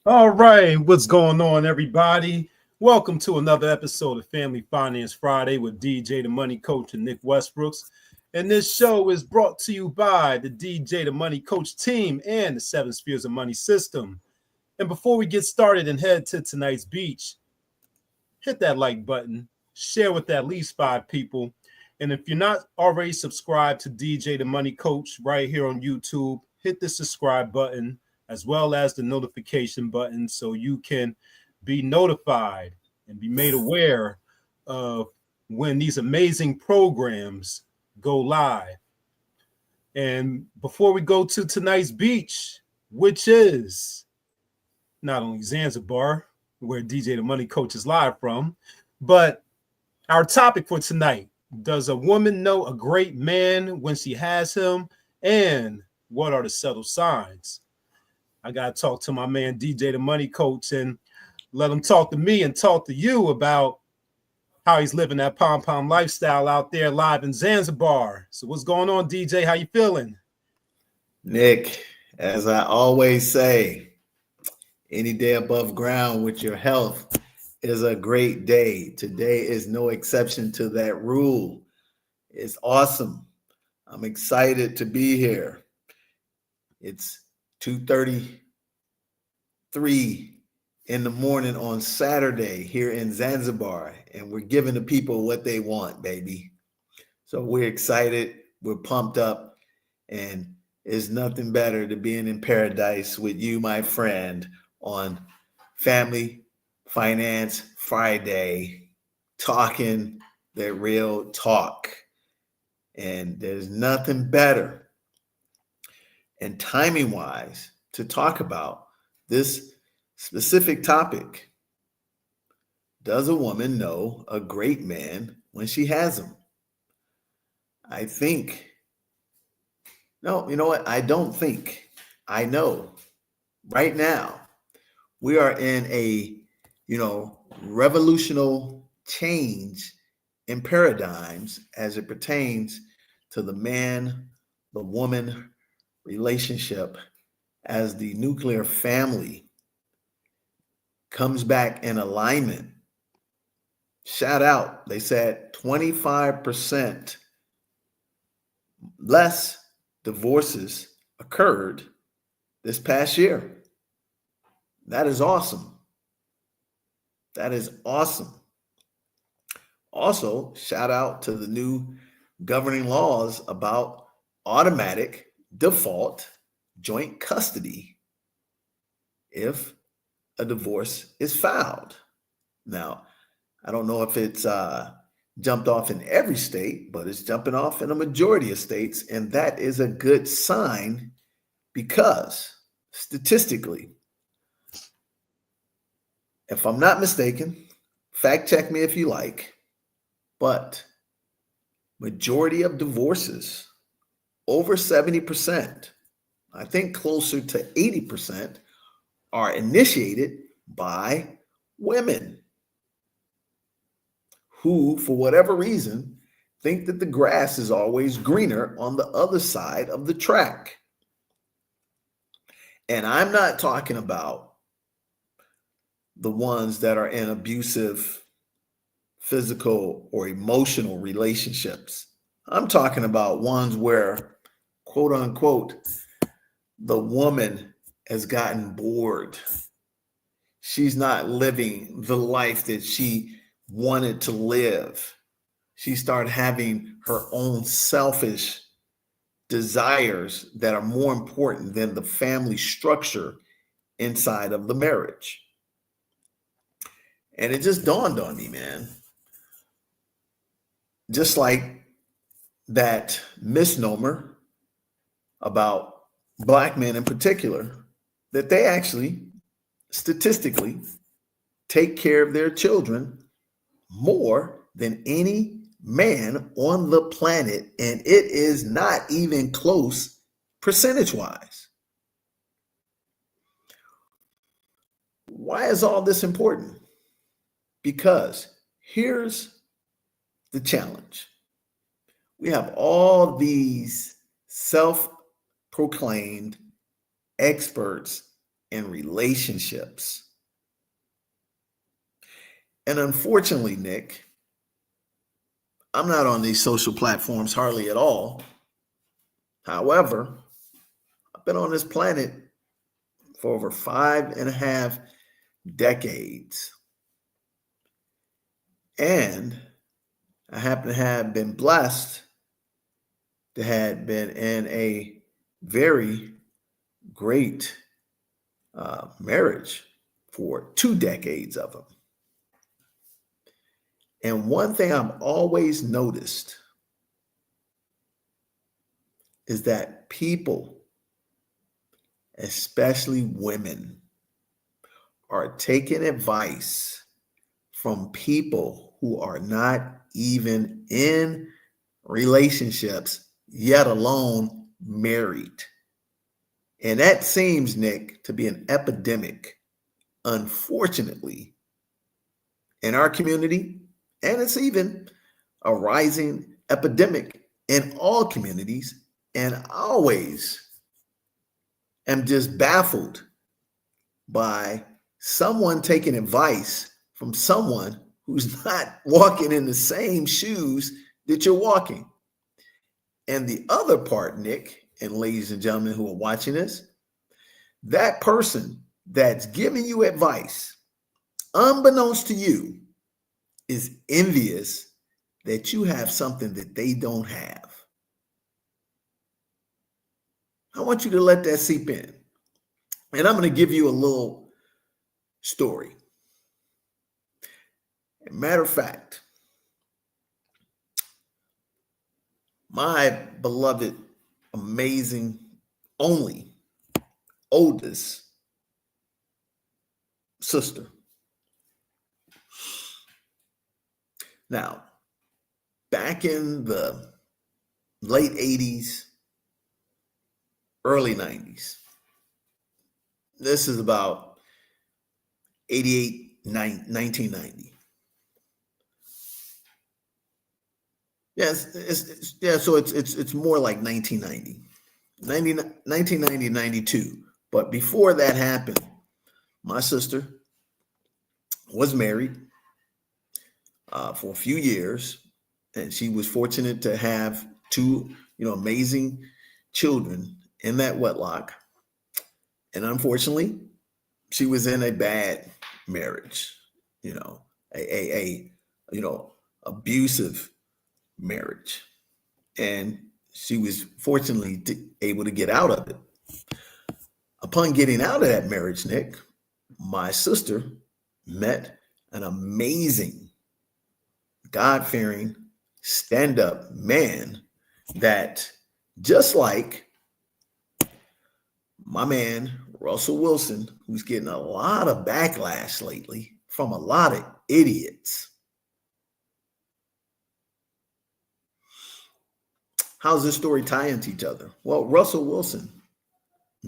All right, what's going on, everybody? Welcome to another episode of Family Finance Friday with DJ the Money Coach and Nick Westbrooks. And this show is brought to you by the DJ the Money Coach team and the Seven Spheres of Money system. And before we get started and head to tonight's beach, hit that like button, share with at least 5 people. And if you're not already subscribed to DJ the Money Coach right here on YouTube, hit the subscribe button as well as the notification button so you can be notified and be made aware of when these amazing programs go live. And before we go to tonight's beach, which is not only Zanzibar, where DJ the Money Coach is live from, but our topic for tonight: does a woman know a great man when she has him? And what are the subtle signs? I got to talk to my man, DJ the Money Coach, and let him talk to me and talk to you about how he's living that pom-pom lifestyle out there live in Zanzibar. So what's going on, DJ? How you feeling? Nick, as I always say, any day above ground with your health is a great day. Today is no exception to that rule. It's awesome. I'm excited to be here. It's 2:33 in the morning on Saturday here in Zanzibar, and we're giving the people what they want, baby. So we're excited, we're pumped up, and it's nothing better to being in paradise with you, my friend, on Family Finance Friday, talking that real talk. And there's nothing better and timing wise to talk about this specific topic. Does a woman know a great man when she has him? I think, no, you know what? I don't think. I know. Right now, we are in a, revolutionary change in paradigms as it pertains to the man, the woman relationship as the nuclear family comes back in alignment. Shout out, they said 25% less divorces occurred this past year. That is awesome. That is awesome. Also, shout out to the new governing laws about automatic default joint custody if a divorce is filed. Now, I don't know if it's jumped off in every state, but it's jumping off in a majority of states, and that is a good sign because statistically, if I'm not mistaken, fact check me if you like, but majority of divorces, over 70%, I think closer to 80%, are initiated by women who, for whatever reason, think that the grass is always greener on the other side of the track. And I'm not talking about the ones that are in abusive physical or emotional relationships. I'm talking about ones where, quote unquote, the woman has gotten bored. She's not living the life that she wanted to live. She started having her own selfish desires that are more important than the family structure inside of the marriage. And it just dawned on me, man. Just like that misnomer about Black men in particular, that they actually statistically take care of their children more than any man on the planet. And it is not even close percentage wise. Why is all this important? Because here's the challenge. We have all these self-proclaimed experts and relationships. And unfortunately, Nick, I'm not on these social platforms hardly at all. However, I've been on this planet for over 5.5 decades. And I happen to have been blessed to have been in a very great marriage for 2 decades of them. And one thing I've always noticed is that people, especially women, are taking advice from people who are not even in relationships, yet alone married. And that seems, Nick, to be an epidemic, unfortunately, in our community. And it's even a rising epidemic in all communities. And I always am just baffled by someone taking advice from someone who's not walking in the same shoes that you're walking. And the other part, Nick, and ladies and gentlemen who are watching this, that person that's giving you advice, unbeknownst to you, is envious that you have something that they don't have. I want you to let that seep in. And I'm going to give you a little story. Matter of fact, my beloved, amazing, only oldest sister. Now, back in the late 80s, early 90s, this is about 1990. Yes, so it's more like 1990, 1990, 92. But before that happened, my sister was married for a few years, and she was fortunate to have 2, amazing children in that wedlock. And unfortunately, she was in a bad marriage, a abusive marriage. And she was fortunately able to get out of it. Upon getting out of that marriage, Nick, my sister met an amazing, God-fearing, stand-up man that, just like my man, Russell Wilson, who's getting a lot of backlash lately from a lot of idiots. How's this story tie into each other? Well, Russell Wilson,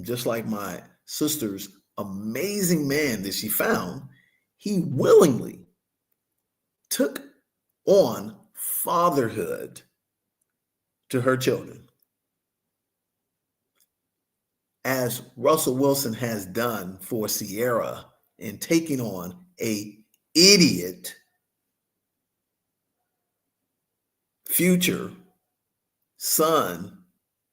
just like my sister's amazing man that she found, he willingly took on fatherhood to her children, as Russell Wilson has done for Sierra in taking on a idiot future son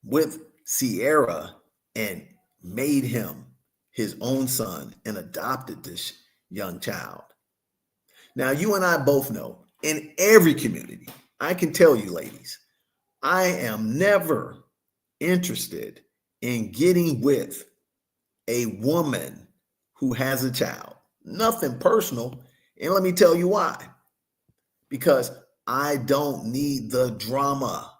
with Sierra and made him his own son and adopted this young child. Now, you and I both know, in every community, I can tell you, ladies, I am never interested in getting with a woman who has a child. Nothing personal. And let me tell you why. Because I don't need the drama.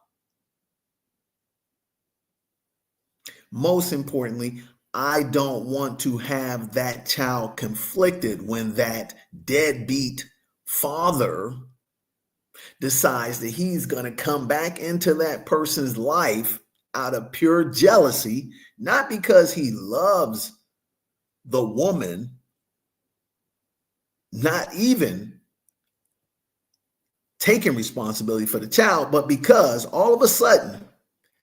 Most importantly, I don't want to have that child conflicted when that deadbeat father decides that he's going to come back into that person's life out of pure jealousy, not because he loves the woman, not even taking responsibility for the child, but because all of a sudden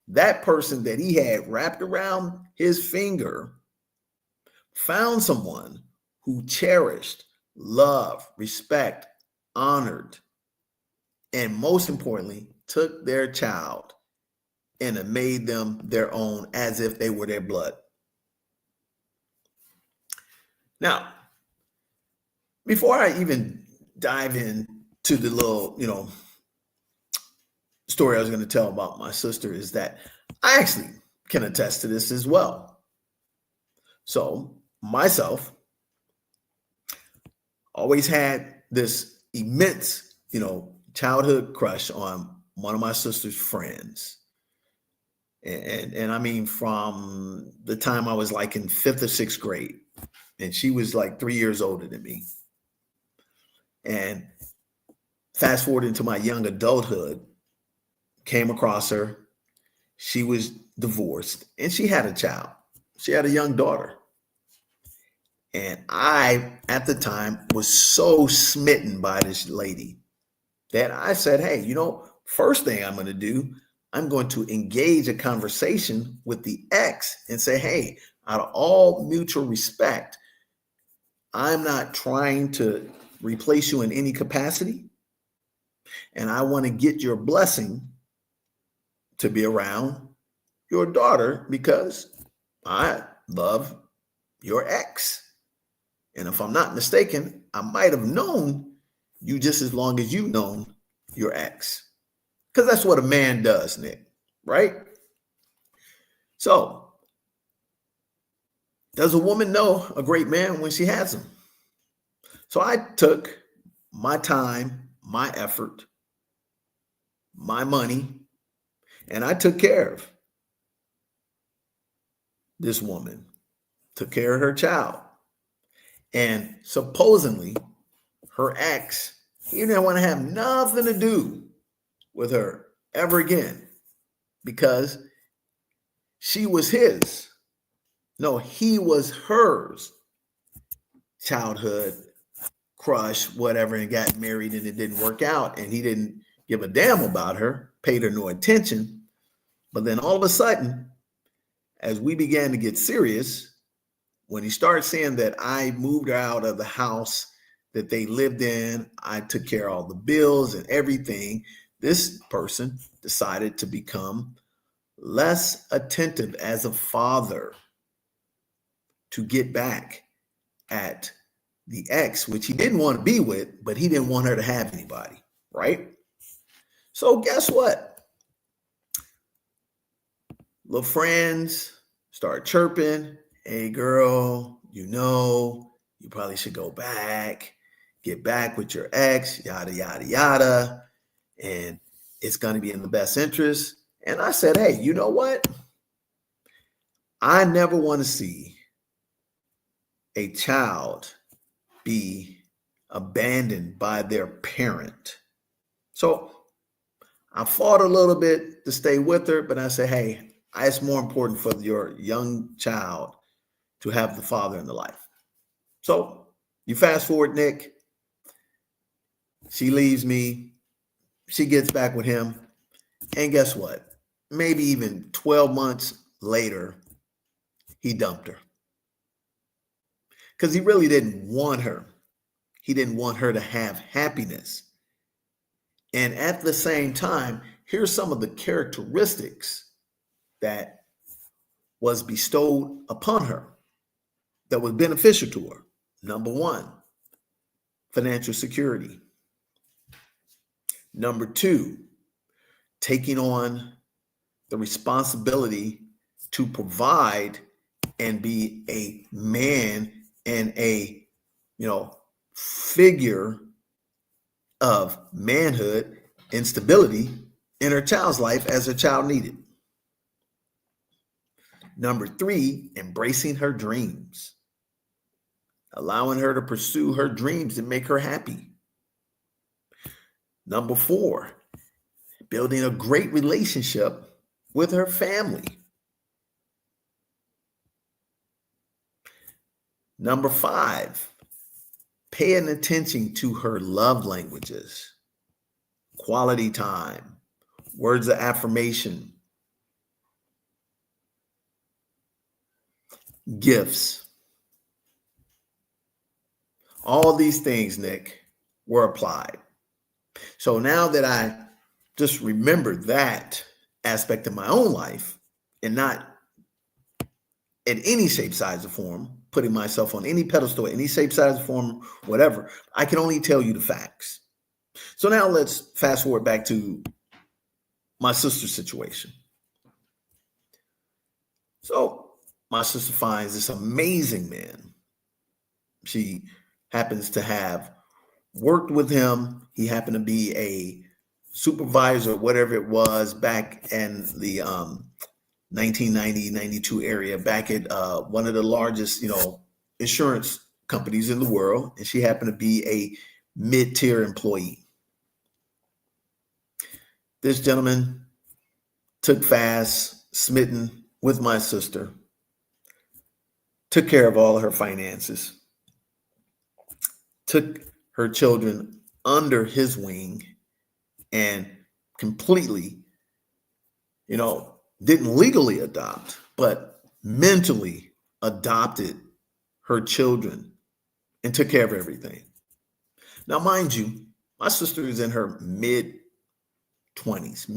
that person that he had wrapped around his finger found someone who cherished, loved, respect, honored, and most importantly, took their child and it made them their own as if they were their blood. Now, before I even dive into the little, story I was going to tell about my sister, is that I actually can attest to this as well. So myself always had this immense, childhood crush on one of my sister's friends. And I mean, from the time I was like in 5th or 6th grade, and she was like 3 years older than me. And fast forward into my young adulthood, came across her. She was divorced and she had a child. She had a young daughter. And I, at the time, was so smitten by this lady that I said, hey, first thing I'm going to do, I'm going to engage a conversation with the ex and say, hey, out of all mutual respect, I'm not trying to replace you in any capacity. And I want to get your blessing to be around your daughter because I love your ex. And if I'm not mistaken, I might have known you just as long as you've known your ex. Because that's what a man does, Nick, right? So, does a woman know a great man when she has him? So I took my time, my effort, my money, and I took care of this woman, took care of her child. And supposedly, her ex, he didn't want to have nothing to do with her ever again because she was his. No, he was hers. Childhood crush, whatever, and got married and it didn't work out. And he didn't give a damn about her, paid her no attention. But then all of a sudden, as we began to get serious, when he started saying that I moved her out of the house that they lived in, I took care of all the bills and everything, this person decided to become less attentive as a father to get back at the ex, which he didn't want to be with, but he didn't want her to have anybody, right? So guess what? Little friends start chirping. Hey, girl, you probably should go back, get back with your ex, yada, yada, yada. And it's going to be in the best interest. And I said, hey, you know what? I never want to see a child be abandoned by their parent. So I fought a little bit to stay with her, but I said, hey, it's more important for your young child to have the father in the life. So you fast forward, Nick, she leaves me, she gets back with him, and guess what? Maybe even 12 months later, he dumped her. Because he really didn't want her. He didn't want her to have happiness. And at the same time, here's some of the characteristics that was bestowed upon her that was beneficial to her. Number one, financial security. Number two, taking on the responsibility to provide and be a man and a, figure of manhood and stability in her child's life as her child needed. Number three, embracing her dreams, allowing her to pursue her dreams and make her happy. Number four, building a great relationship with her family. Number five, paying attention to her love languages, quality time, words of affirmation, gifts. All these things, Nick, were applied. So now that I just remembered that aspect of my own life and not in any shape, size, or form, putting myself on any pedestal, any shape, size, or form, whatever, I can only tell you the facts. So now let's fast forward back to my sister's situation. So my sister finds this amazing man. She happens to have worked with him. He happened to be a supervisor, whatever it was, back in the 1990, 92 area, back at one of the largest, insurance companies in the world. And she happened to be a mid-tier employee. This gentleman took fast, smitten with my sister, took care of all of her finances, took her children under his wing, and completely, didn't legally adopt, but mentally adopted her children and took care of everything. Now, mind you, my sister is in her mid 20s,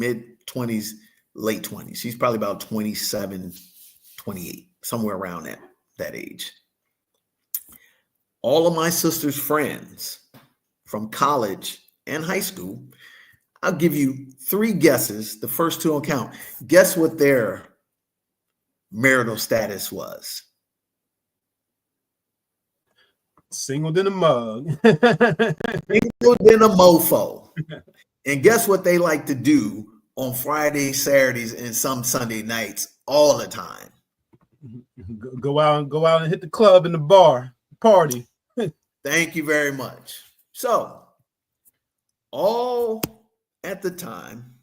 late 20s. She's probably about 27, 28, somewhere around that age. All of my sister's friends from college and high school, I'll give you 3 guesses. The first 2 don't count. Guess what their marital status was? Singled in a mug. Singled in a mofo. And guess what they like to do on Fridays, Saturdays, and some Sunday nights all the time? Go out and hit the club and the bar, party. Thank you very much. So, all at the time,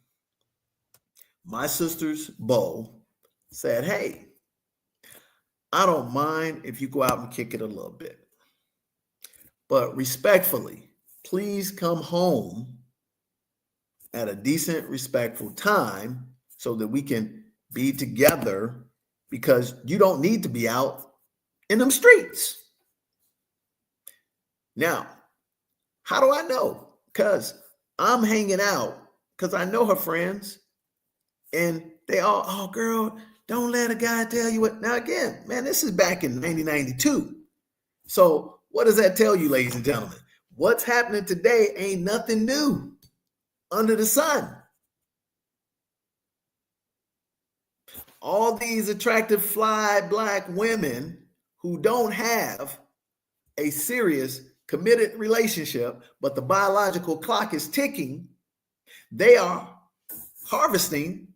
my sister's beau said, hey, I don't mind if you go out and kick it a little bit, but respectfully, please come home at a decent, respectful time so that we can be together, because you don't need to be out in them streets. Now, how do I know? Because I'm hanging out, because I know her friends, and they all, oh, girl, don't let a guy tell you what. Now, again, man, this is back in 1992. So what does that tell you, ladies and gentlemen? What's happening today ain't nothing new under the sun. All these attractive, fly black women who don't have a serious, committed relationship, but the biological clock is ticking, they are harvesting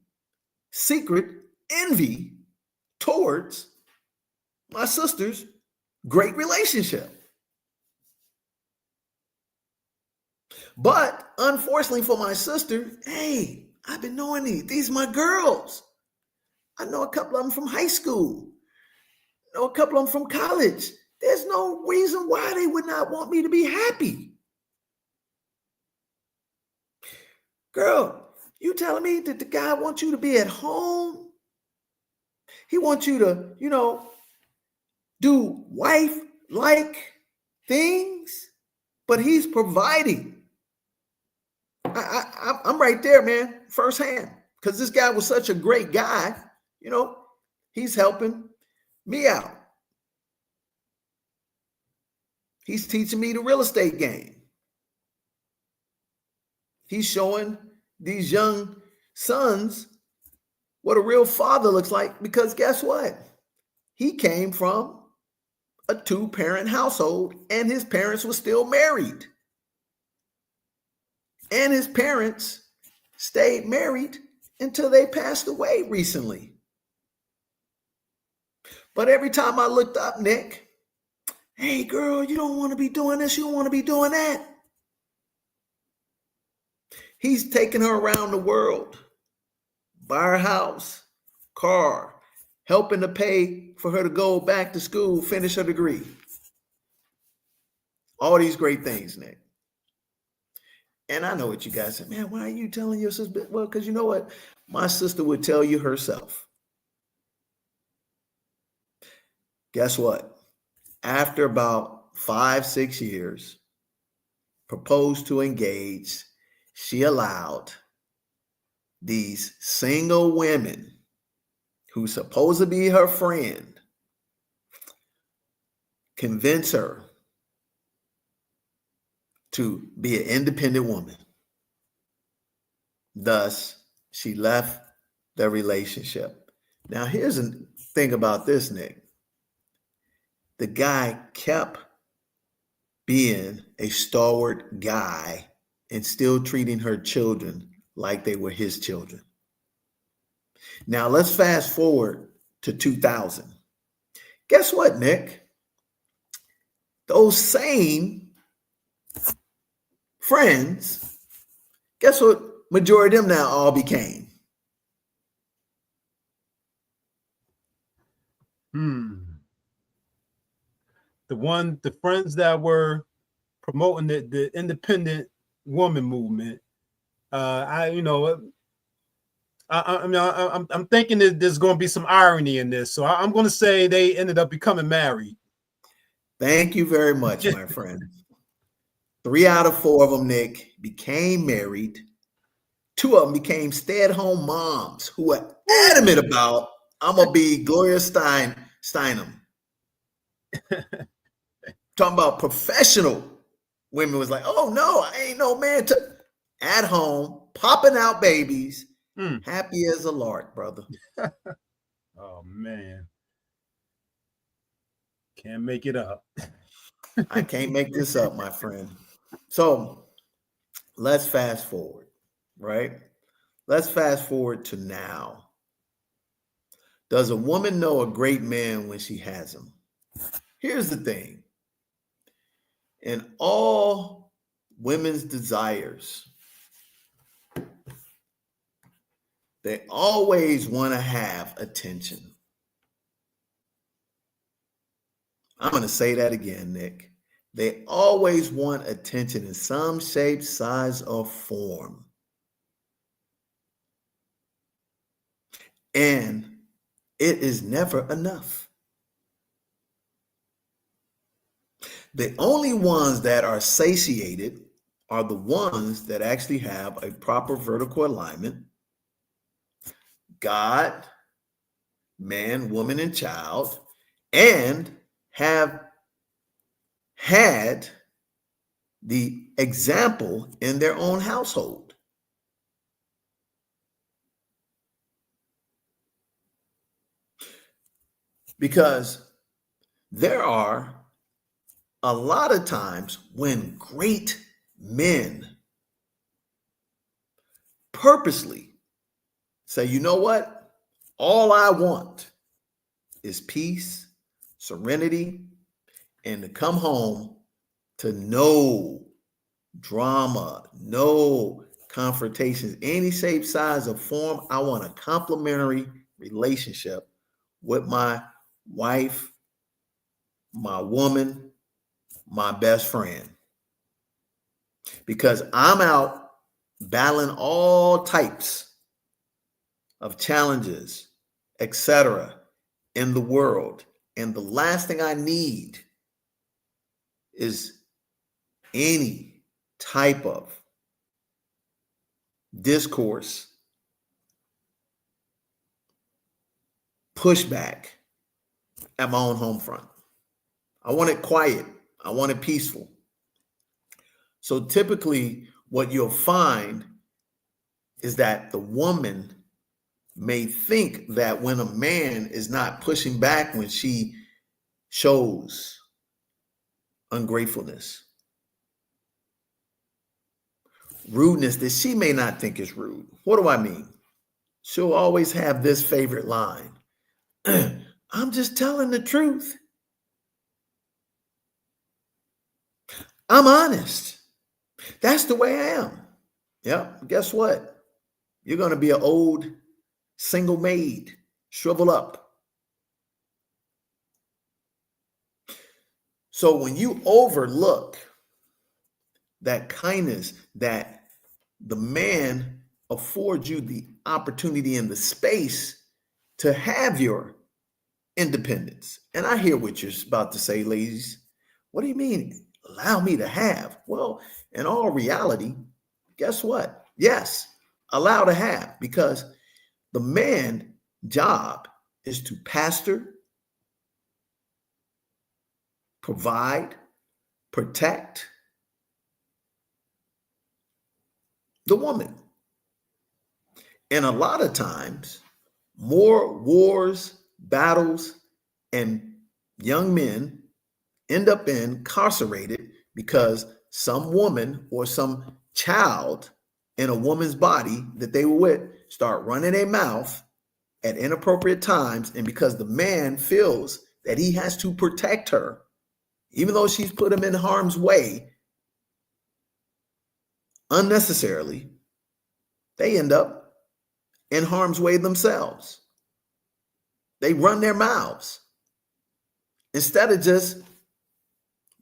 secret envy towards my sister's great relationship. But unfortunately for my sister, hey, I've been knowing these are my girls. I know a couple of them from high school. I know a couple of them from college. There's no reason why they would not want me to be happy. Girl, you telling me that the guy wants you to be at home? He wants you to, do wife-like things, but he's providing. I'm right there, man, firsthand, because this guy was such a great guy. He's helping me out. He's teaching me the real estate game. He's showing these young sons what a real father looks like, because guess what? He came from a 2-parent household, and his parents were still married. And his parents stayed married until they passed away recently. But every time I looked up, Nick, hey, girl, you don't want to be doing this. You don't want to be doing that. He's taking her around the world, buy her house, car, helping to pay for her to go back to school, finish her degree. All these great things, Nick. And I know what you guys said, man, why are you telling your sister? Well, because you know what? My sister would tell you herself. Guess what? After about 5-6 years, proposed to engage. She allowed these single women who's supposed to be her friend convince her to be an independent woman. Thus, she left the relationship. Now, here's the thing about this, Nick. The guy kept being a stalwart guy and still treating her children like they were his children. Now, let's fast forward to 2000. Guess what, Nick? Those same friends, guess what majority of them now all became? The friends that were promoting the independent woman movement. I'm thinking that there's going to be some irony in this, so I'm going to say they ended up becoming married. Thank you very much, my friend. 3 out of 4 of them, Nick, became married. 2 of them became stay-at-home moms who were adamant about, I'm gonna be Gloria Steinem. Talking about professional women was like, oh no, I ain't no man at home, popping out babies, happy as a lark, brother. Oh man. Can't make it up. I can't make this up, my friend. So let's fast forward, right? Let's fast forward to now. Does a woman know a great man when she has him? Here's the thing. In all women's desires, they always want to have attention. I'm going to say that again, Nick. They always want attention in some shape, size, or form. And it is never enough. The only ones that are satiated are the ones that actually have a proper vertical alignment. God, man, woman, and child, and have had the example in their own household. Because there are a lot of times when great men purposely say, you know what? All I want is peace, serenity, and to come home to no drama, no confrontations, any shape, size, or form. I want a complimentary relationship with my wife, my woman, my best friend. Because I'm out battling all types of challenges, etc., in the world. And the last thing I need is any type of discourse, pushback at my own home front. I want it quiet. I want it peaceful. So typically what you'll find is that the woman may think that when a man is not pushing back when she shows ungratefulness, rudeness that she may not think is rude. What do I mean? She'll always have this favorite line. I'm just telling the truth. I'm honest. That's the way I am. Yep. Guess what? You're going to be an old single maid, shrivel up. So when you overlook that kindness that the man affords you the opportunity and the space to have your independence. And I hear what you're about to say, ladies. What do you mean, allow me to have? Well, in all reality, guess what? Yes, allow to have, because the man's job is to pastor, provide, protect the woman. And a lot of times, more wars, battles, and young men end up incarcerated because some woman or some child in a woman's body that they were with start running their mouth at inappropriate times. And because the man feels that he has to protect her, even though she's put him in harm's way unnecessarily, they end up in harm's way themselves. They run their mouths instead of just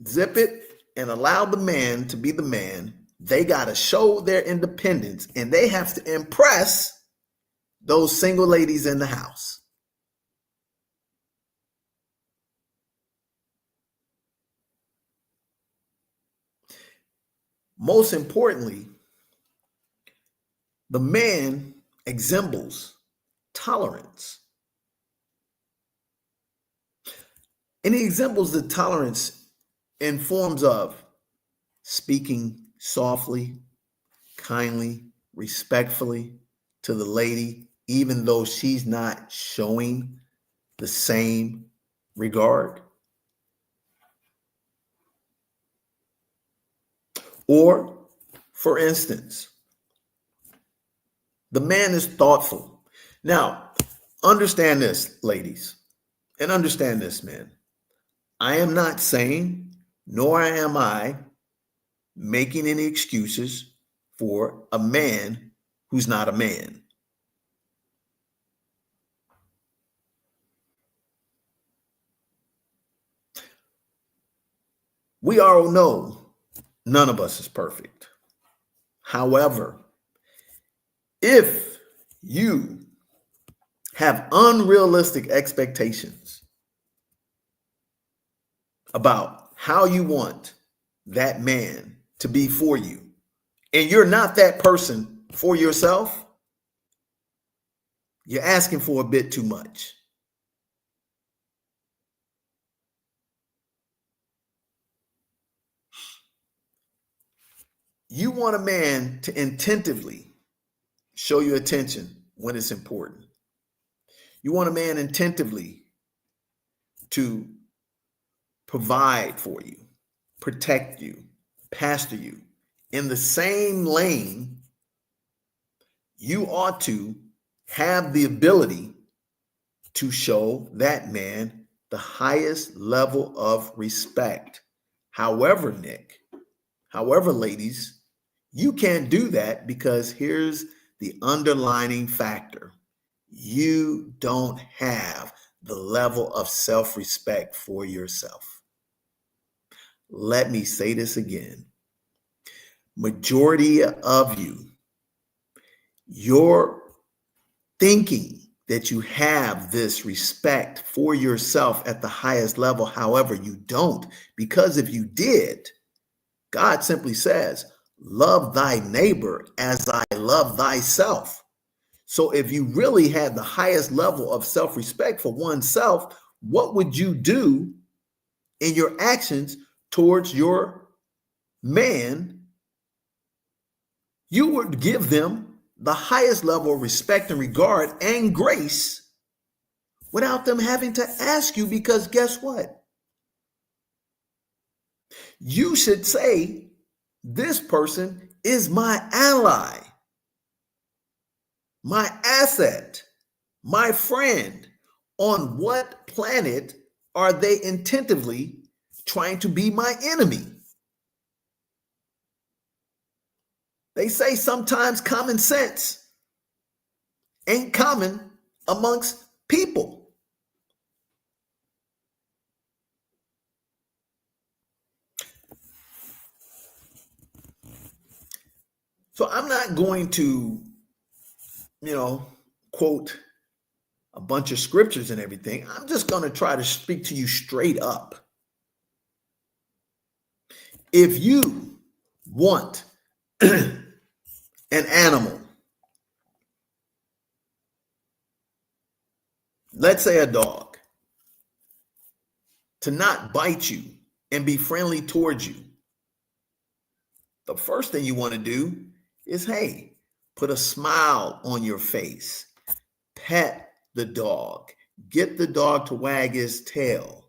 zip it and allow the man to be the man. They got to show their independence, and they have to impress those single ladies in the house. Most importantly, the man exemplifies tolerance. And he exemplifies the tolerance in forms of speaking softly, kindly, respectfully to the lady, even though she's not showing the same regard. Or, for instance, the man is thoughtful. Now, understand this, ladies, and understand this, men. I am not saying, nor am I making any excuses for a man who's not a man. We all know none of us is perfect. However, if you have unrealistic expectations about how you want that man to be for you, and you're not that person for yourself, you're asking for a bit too much. You want a man to attentively show you attention when it's important. You want a man attentively to provide for you, protect you, pastor you. In the same lane, you ought to have the ability to show that man the highest level of respect. However, Nick, ladies, you can't do that because here's the underlining factor. You don't have the level of self-respect for yourself. Let me say this again. Majority of you, you're thinking that you have this respect for yourself at the highest level. However, you don't, because if you did, God simply says, love thy neighbor as I love thyself. So if you really had the highest level of self-respect for oneself, what would you do in your actions towards your man? You would give them the highest level of respect and regard and grace without them having to ask you, because guess what? You should say, this person is my ally, my asset, my friend. On what planet are they intentively trying to be my enemy? They say sometimes common sense ain't common amongst people. So I'm not going to, quote a bunch of scriptures and everything. I'm just going to try to speak to you straight up. If you want an animal, let's say a dog, to not bite you and be friendly towards you, the first thing you want to do is, hey, put a smile on your face, pet the dog, get the dog to wag his tail.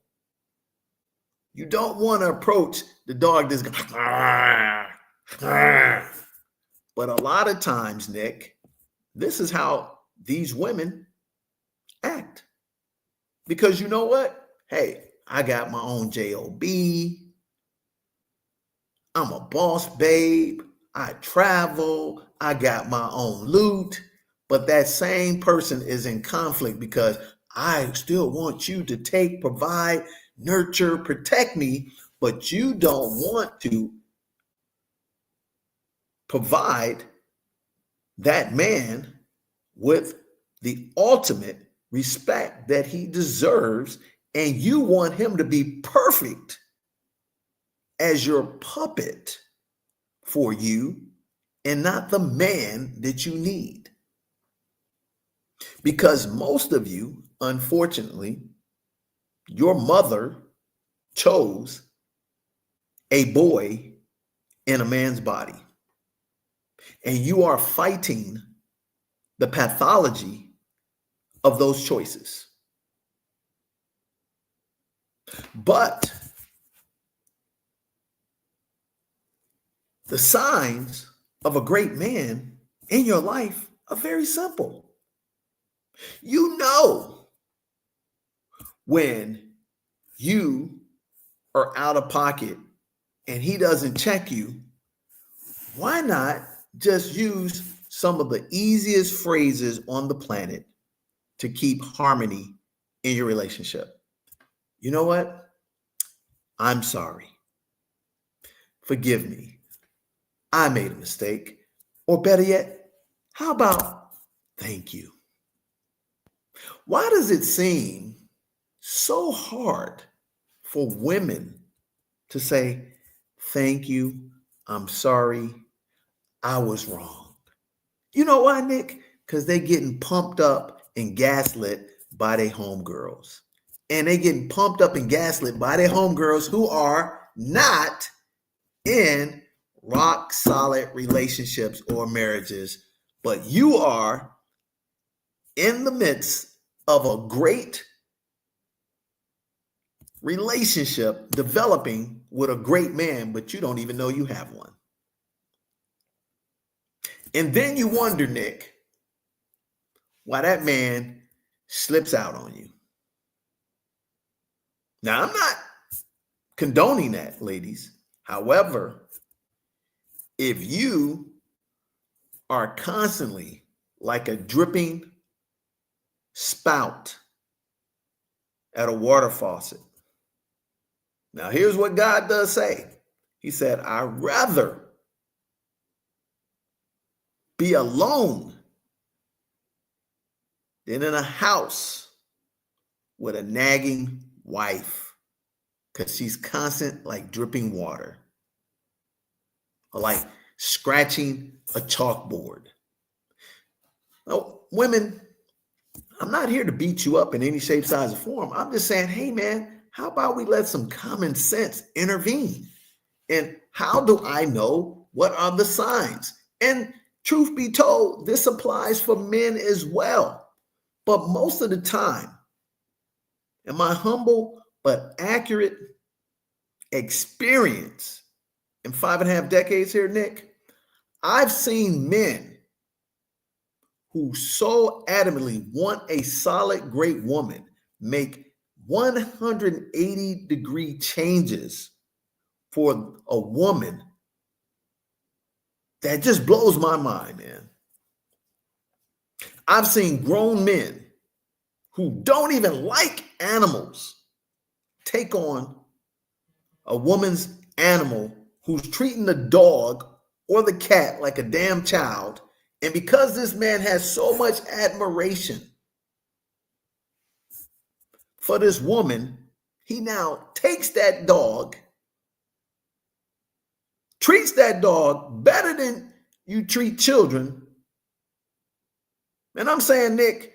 You don't want to approach the dog that's going, but a lot of times, Nick, this is how these women act. Because you know what? Hey, I got my own job. I'm a boss babe. I travel. I got my own loot. But that same person is in conflict because I still want you to take, provide, nurture, protect me, but you don't want to provide that man with the ultimate respect that he deserves, and you want him to be perfect as your puppet for you and not the man that you need. Because most of you, unfortunately, your mother chose a boy in a man's body, and you are fighting the pathology of those choices. But the signs of a great man in your life are very simple. You know when you are out of pocket and he doesn't check you, why not just use some of the easiest phrases on the planet to keep harmony in your relationship? You know what? I'm sorry. Forgive me. I made a mistake. Or better yet, how about thank you? Why does it seem so hard for women to say, thank you, I'm sorry, I was wrong? You know why, Nick? Because they're getting pumped up and gaslit by their homegirls. And they getting pumped up and gaslit by their homegirls who are not in rock solid relationships or marriages, but you are in the midst of a great relationship developing with a great man, but you don't even know you have one. And then you wonder, Nick, why that man slips out on you. Now, I'm not condoning that, ladies. However, if you are constantly like a dripping spout at a water faucet. Now, here's what God does say. He said, I'd rather be alone than in a house with a nagging wife, because she's constant like dripping water or like scratching a chalkboard. Now, women, I'm not here to beat you up in any shape, size, or form. I'm just saying, hey, man, how about we let some common sense intervene? And how do I know what are the signs? And truth be told, this applies for men as well. But most of the time, in my humble but accurate experience in 5.5 decades here, Nick, I've seen men who so adamantly want a solid, great woman make 180-degree changes for a woman that just blows my mind, man. I've seen grown men who don't even like animals take on a woman's animal who's treating the dog or the cat like a damn child. And because this man has so much admiration for this woman, he now takes that dog treats that dog better than you treat children. And I'm saying, Nick,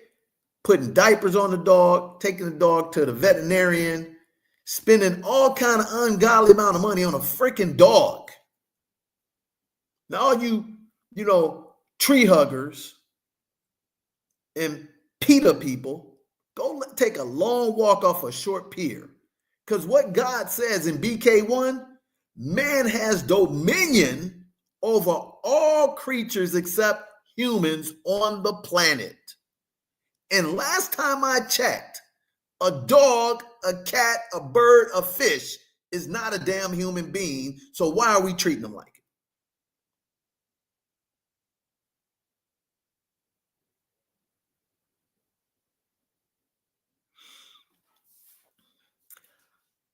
putting diapers on the dog, taking the dog to the veterinarian, spending all kind of ungodly amount of money on a freaking dog. Now, all you tree huggers and PETA people, go take a long walk off a short pier. Because what God says in BK1, man has dominion over all creatures except humans on the planet. And last time I checked, a dog, a cat, a bird, a fish is not a damn human being. So why are we treating them like it?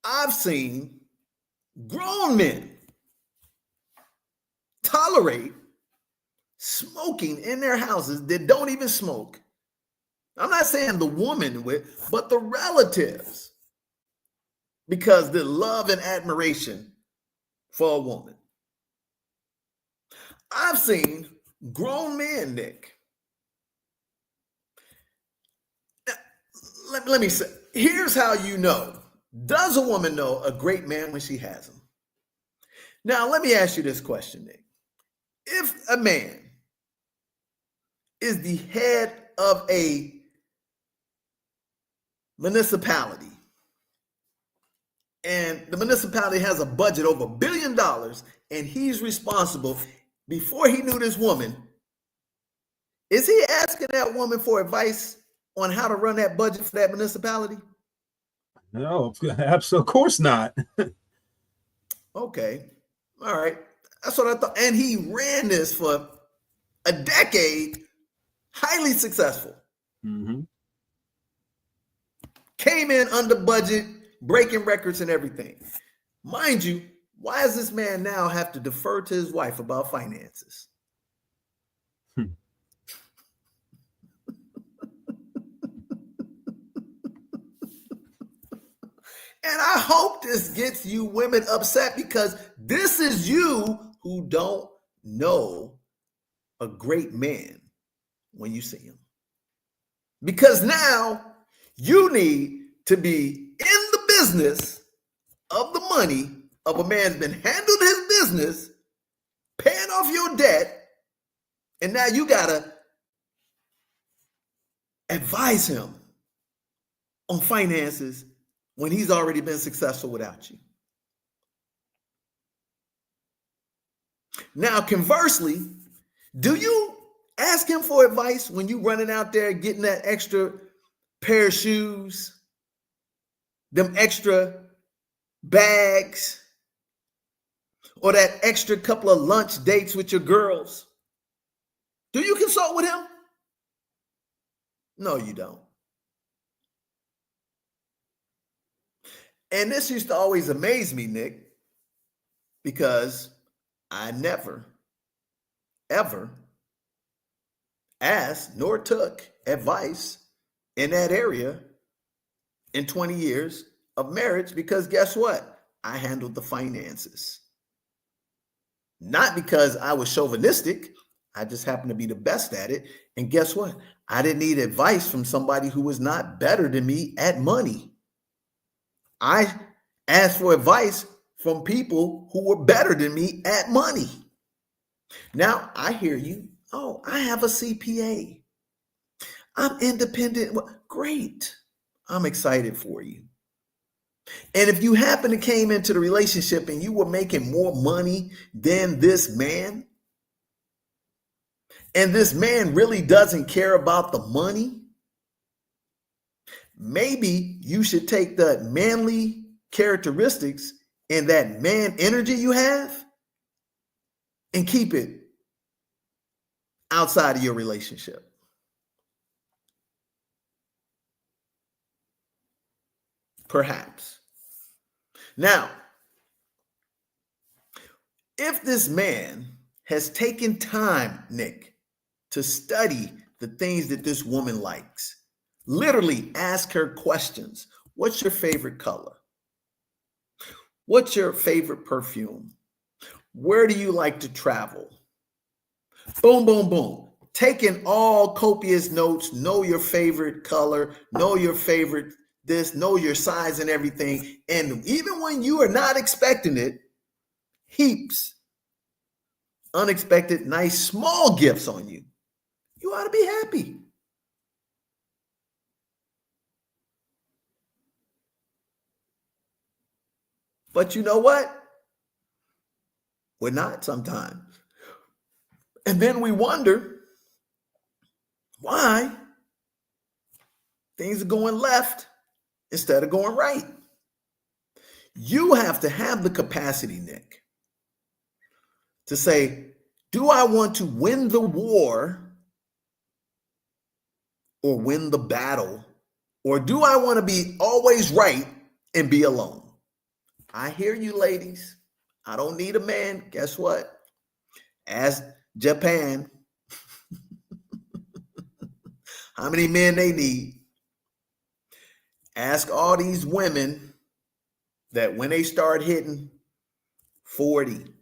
I've seen grown men tolerate smoking in their houses that don't even smoke. I'm not saying the woman with, but the relatives, because the love and admiration for a woman. I've seen grown men, Nick. Now, let me say, here's how you know. Does a woman know a great man when she has him? Now, let me ask you this question, Nick. If a man is the head of a municipality and the municipality has a budget over $1 billion and he's responsible, before he knew this woman, is he asking that woman for advice on how to run that budget for that municipality? No, of course not. Okay. All right. That's what I thought. And he ran this for a decade, highly successful. Mm-hmm. Came in under budget, breaking records and everything. Mind you, why does this man now have to defer to his wife about finances? And I hope this gets you women upset, because this is you who don't know a great man when you see him. Because now you need to be in the business of the money of a man's been handled his business, paying off your debt, and now you got to advise him on finances when he's already been successful without you. Now, conversely, do you ask him for advice when you running out there getting that extra pair of shoes, them extra bags, or that extra couple of lunch dates with your girls? Do you consult with him? No, you don't. And this used to always amaze me, Nick, because I never, ever asked nor took advice in that area in 20 years of marriage, because guess what? I handled the finances. Not because I was chauvinistic. I just happened to be the best at it. And guess what? I didn't need advice from somebody who was not better than me at money. I asked for advice from people who were better than me at money. Now I hear you. Oh, I have a CPA. I'm independent. Well, great. I'm excited for you. And if you happen to came into the relationship and you were making more money than this man, and this man really doesn't care about the money, maybe you should take the manly characteristics and that man energy you have and keep it outside of your relationship. Perhaps. Now, if this man has taken time, Nick, to study the things that this woman likes, literally ask her questions. What's your favorite color? What's your favorite perfume? Where do you like to travel? Boom, boom, boom. Taking all copious notes, know your favorite color, know your favorite this, know your size and everything. And even when you are not expecting it, heaps, unexpected, nice, small gifts on you. You ought to be happy. But you know what? We're not sometimes. And then we wonder why things are going left instead of going right. You have to have the capacity, Nick, to say, do I want to win the war or win the battle? Or do I want to be always right and be alone? I hear you, ladies. I don't need a man. Guess what? Ask Japan how many men they need. Ask all these women that when they start hitting 40,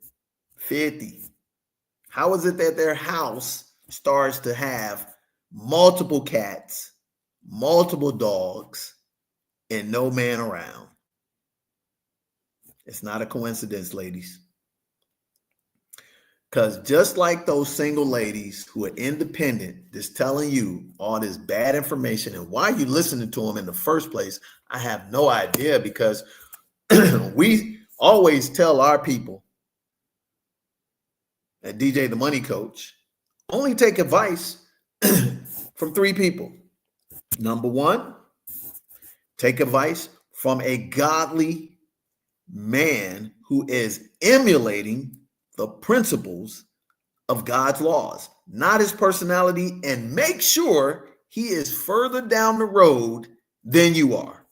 50, how is it that their house starts to have multiple cats, multiple dogs, and no man around? It's not a coincidence, ladies. Because just like those single ladies who are independent, just telling you all this bad information and why you listening to them in the first place, I have no idea, because we always tell our people at DJ the Money Coach, only take advice from three people. Number one, take advice from a godly man who is emulating the principles of God's laws, not his personality, and make sure he is further down the road than you are.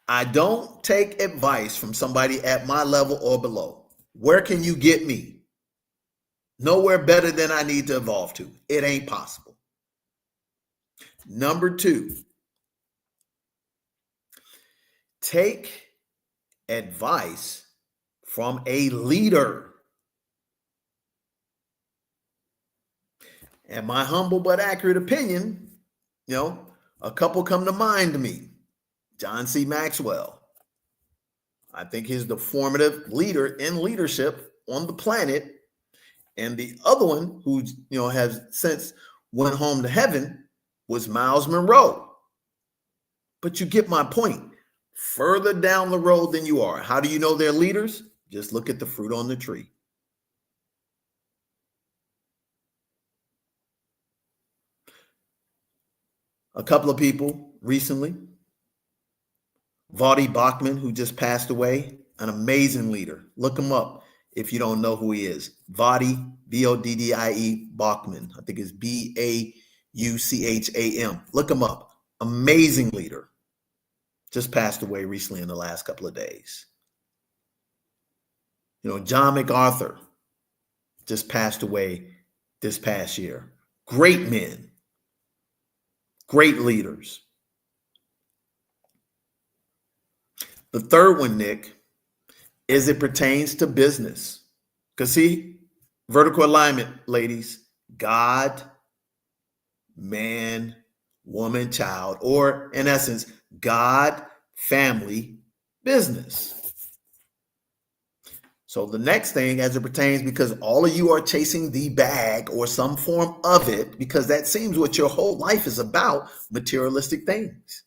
I don't take advice from somebody at my level or below. Where can you get me? Nowhere better than I need to evolve to. It ain't possible. Number two, take advice from a leader. And my humble but accurate opinion, a couple come to mind to me. John C. Maxwell. I think he's the formative leader in leadership on the planet. And the other one who, has since went home to heaven was Miles Monroe. But you get my point. Further down the road than you are. How do you know they're leaders? Just look at the fruit on the tree. A couple of people recently, Vadi Bachman, who just passed away, an amazing leader. Look him up if you don't know who he is. Vadi, Boddie Bachman. I think it's Baucham. Look him up. Amazing leader. Just passed away recently in the last couple of days. John MacArthur just passed away this past year. Great men. Great leaders. The third one, Nick, is it pertains to business. Because see, vertical alignment, ladies, God, man, woman, child, or in essence, God, family, business. So the next thing as it pertains, because all of you are chasing the bag or some form of it, because that seems what your whole life is about, materialistic things.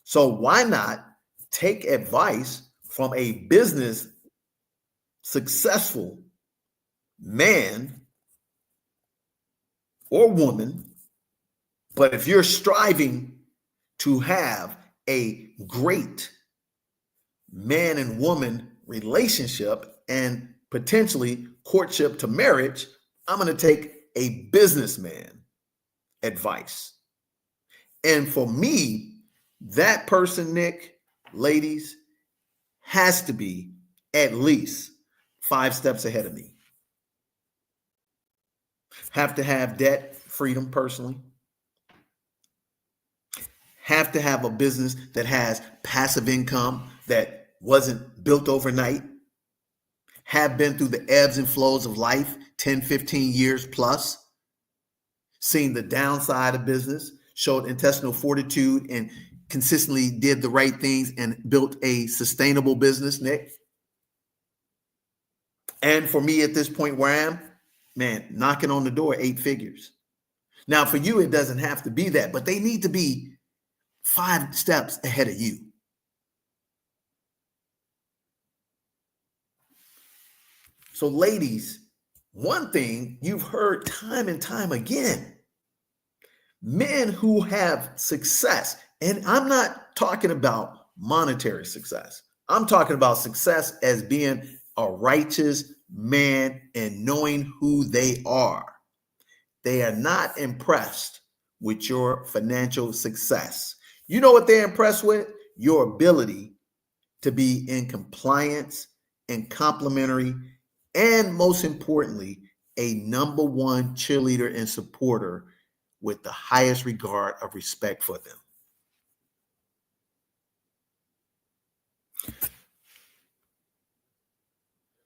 So why not take advice from a business successful man or woman? But if you're striving to have a great man and woman relationship and potentially courtship to marriage, I'm going to take a businessman advice. And for me, that person, Nick, ladies, has to be at least 5 steps ahead of me. Have to have debt freedom personally. have to have a business that has passive income that wasn't built overnight, have been through the ebbs and flows of life, 10, 15 years plus, seen the downside of business, showed intestinal fortitude, and consistently did the right things and built a sustainable business, Nick. And for me at this point where I am, man, knocking on the door, 8 figures. Now, for you, it doesn't have to be that, but they need to be 5 steps ahead of you. So, ladies, one thing you've heard time and time again, men who have success, and I'm not talking about monetary success. I'm talking about success as being a righteous man and knowing who they are. They are not impressed with your financial success. You know what they're impressed with? Your ability to be in compliance and complimentary, and most importantly, a number one cheerleader and supporter with the highest regard of respect for them.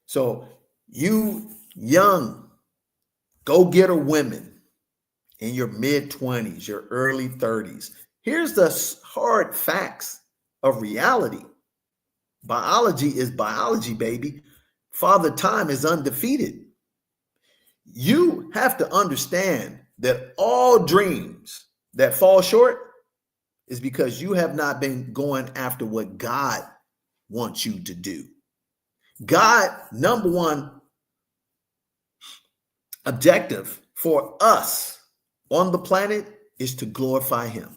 So you young go-getter women in your mid-20s, your early 30s, here's the hard facts of reality. Biology is biology, baby. Father Time is undefeated. You have to understand that all dreams that fall short is because you have not been going after what God wants you to do. God, number one objective for us on the planet is to glorify him.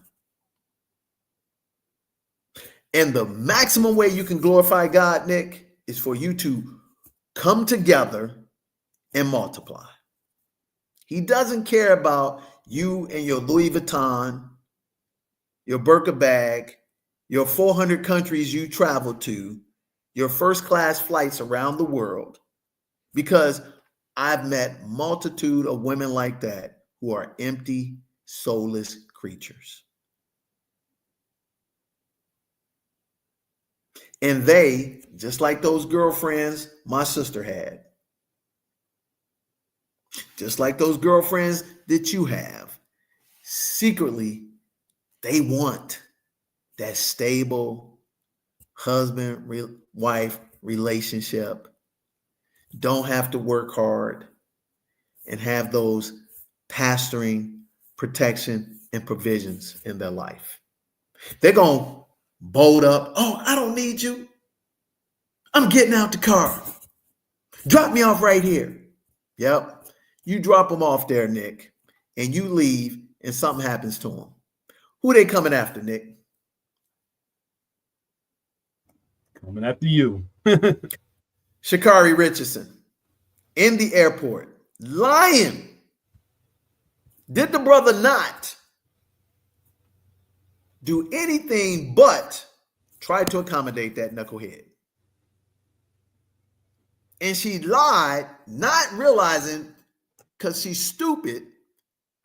And the maximum way you can glorify God, Nick, is for you to come together and multiply. He doesn't care about you and your Louis Vuitton, your Birkin bag, your 400 countries you traveled to, your first class flights around the world, because I've met multitude of women like that who are empty, soulless creatures. And they, just like those girlfriends my sister had, just like those girlfriends that you have, secretly, they want that stable husband-wife relationship, don't have to work hard, and have those pastoring, protection, and provisions in their life. They're going to bolt up. Oh, I don't need you. I'm getting out the car. Drop me off right here. Yep. You drop them off there, Nick, and you leave, and something happens to them. Who they coming after, Nick? Coming after you. Sha'Carri Richardson in the airport, lying. Did the brother not do anything but try to accommodate that knucklehead? And she lied, not realizing, because she's stupid,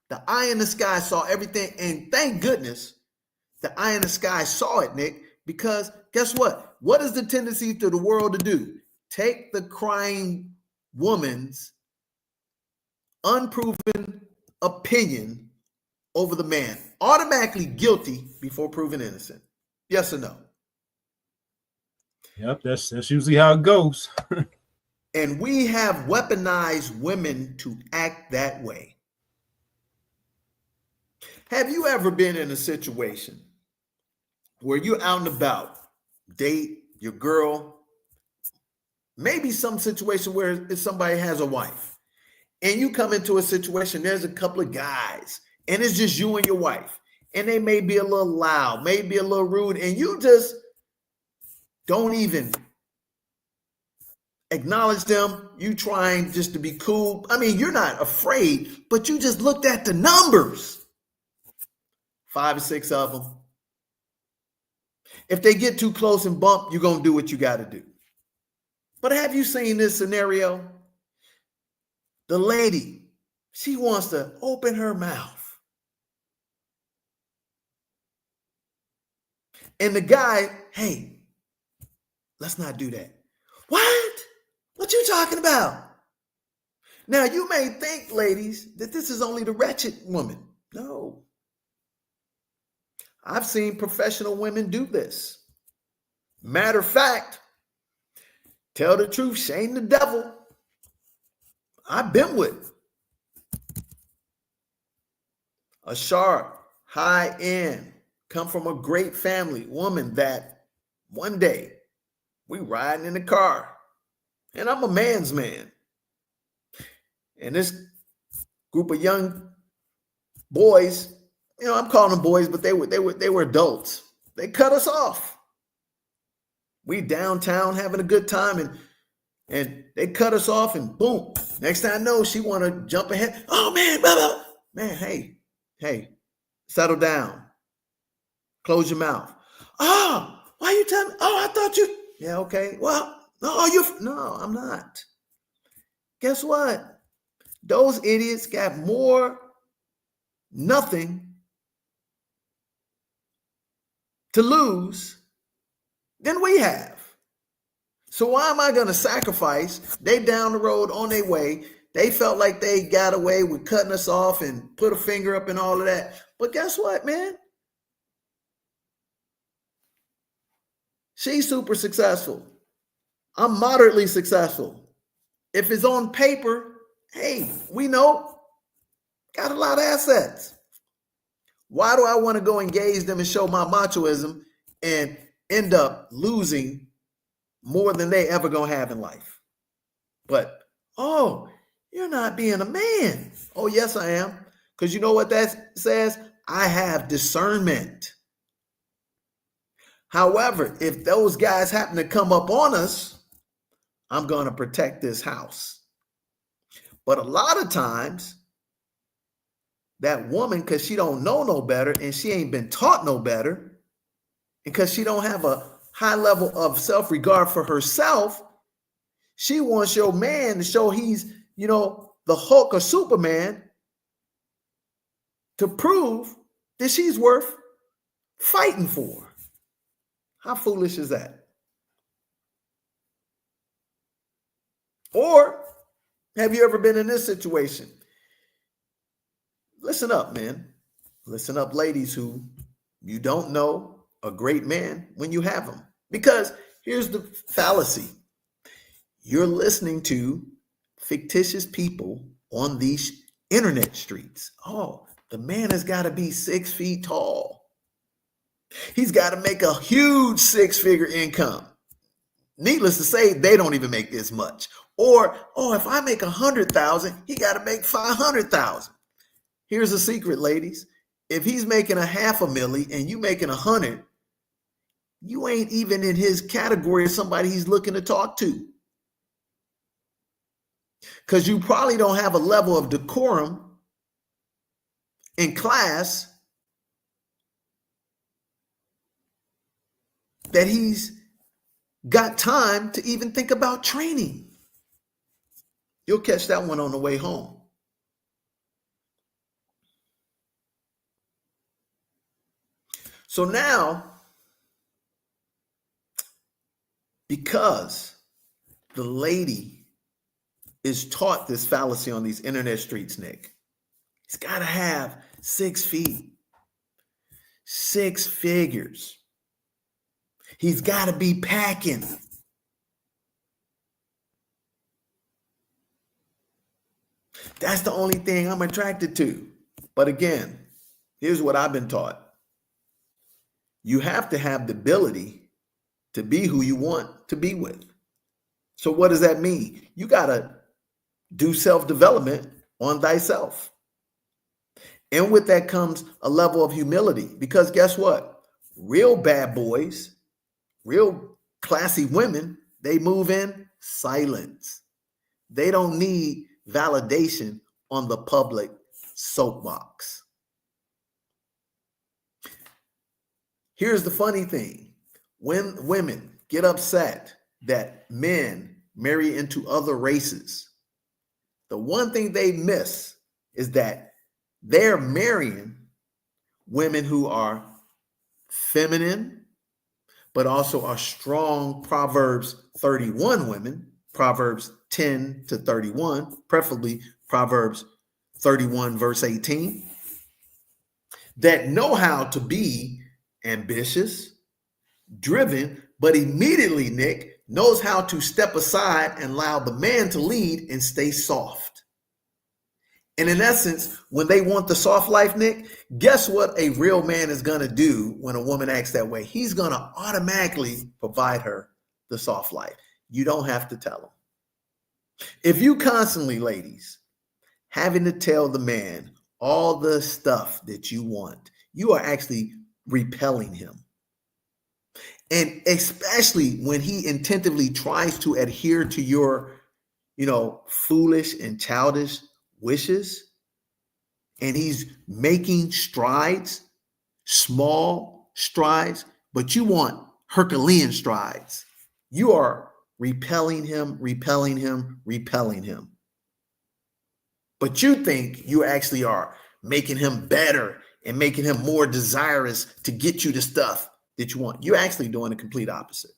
the eye in the sky saw everything. And thank goodness the eye in the sky saw it, Nick, because guess what? What is the tendency to the world to do? Take the crying woman's unproven opinion over the man. Automatically guilty before proven innocent. Yes or no? Yep, that's usually how it goes. And we have weaponized women to act that way. Have you ever been in a situation where you're out and about, date your girl, maybe some situation where somebody has a wife, and you come into a situation, there's a couple of guys, and it's just you and your wife, and they may be a little loud, maybe a little rude, and you just don't even acknowledge them. You trying just to be cool. I mean, you're not afraid, but you just looked at the numbers. 5 or 6 of them. If they get too close and bump, you're going to do what you got to do. But have you seen this scenario? The lady, she wants to open her mouth And the guy, hey, let's not do that. What? What you talking about? Now, you may think, ladies, that this is only the wretched woman. No. I've seen professional women do this. Matter of fact, tell the truth, shame the devil. I've been with a sharp, high-end, come from a great family woman that one day we riding in the car, and I'm a man's man. And this group of young boys, I'm calling them boys, but they were adults. They cut us off. We downtown having a good time, and they cut us off, and boom. Next thing I know, she want to jump ahead. Oh man, blah, blah. Man, hey, settle down. Close your mouth. Oh, why you telling me? Oh, I thought you. Yeah, okay. Well, no, I'm not. Guess what? Those idiots got nothing to lose than we have. So why am I going to sacrifice? They down the road on their way. They felt like they got away with cutting us off and put a finger up and all of that. But guess what, man? She's super successful. I'm moderately successful. If it's on paper, hey, we know, got a lot of assets. Why do I want to go engage them and show my machoism and end up losing more than they ever gonna have in life? But, oh, you're not being a man. Oh, yes, I am. Because you know what that says? I have discernment. However, if those guys happen to come up on us, I'm going to protect this house. But a lot of times, that woman, because she don't know no better and she ain't been taught no better, and because she don't have a high level of self-regard for herself, she wants your man to show he's, the Hulk or Superman, to prove that she's worth fighting for. How foolish is that? Or have you ever been in this situation? Listen up, man. Listen up, ladies who you don't know a great man when you have him. Because here's the fallacy. You're listening to fictitious people on these internet streets. Oh, the man has got to be 6 feet tall. He's got to make a huge 6-figure income. Needless to say, they don't even make this much. Or, if I make 100,000, he got to make 500,000. Here's a secret, ladies. If he's making $500,000 and you making 100, you ain't even in his category of somebody he's looking to talk to. Because you probably don't have a level of decorum in class that he's got time to even think about training. You'll catch that one on the way home. So now, because the lady is taught this fallacy on these internet streets, Nick, he's got to have 6 feet, 6 figures. He's got to be packing. That's the only thing I'm attracted to. But again, here's what I've been taught. You have to have the ability to be who you want to be with. So what does that mean? You got to do self-development on thyself. And with that comes a level of humility. Because guess what? Real bad boys, real classy women, they move in silence. They don't need validation on the public soapbox. Here's the funny thing. When women get upset that men marry into other races, the one thing they miss is that they're marrying women who are feminine, but also are strong Proverbs 31 women, Proverbs 10 to 31, preferably Proverbs 31 verse 18, that know how to be ambitious, driven, but immediately, Nick, knows how to step aside and allow the man to lead and stay soft. And in essence, when they want the soft life, Nick, guess what a real man is going to do when a woman acts that way? He's going to automatically provide her the soft life. You don't have to tell him. If you constantly, ladies, having to tell the man all the stuff that you want, you are actually repelling him. And especially when he intentively tries to adhere to your, foolish and childish wishes, and he's making strides, small strides, but you want Herculean strides. You are repelling him, repelling him, repelling him. But you think you actually are making him better and making him more desirous to get you the stuff that you want. You're actually doing the complete opposite.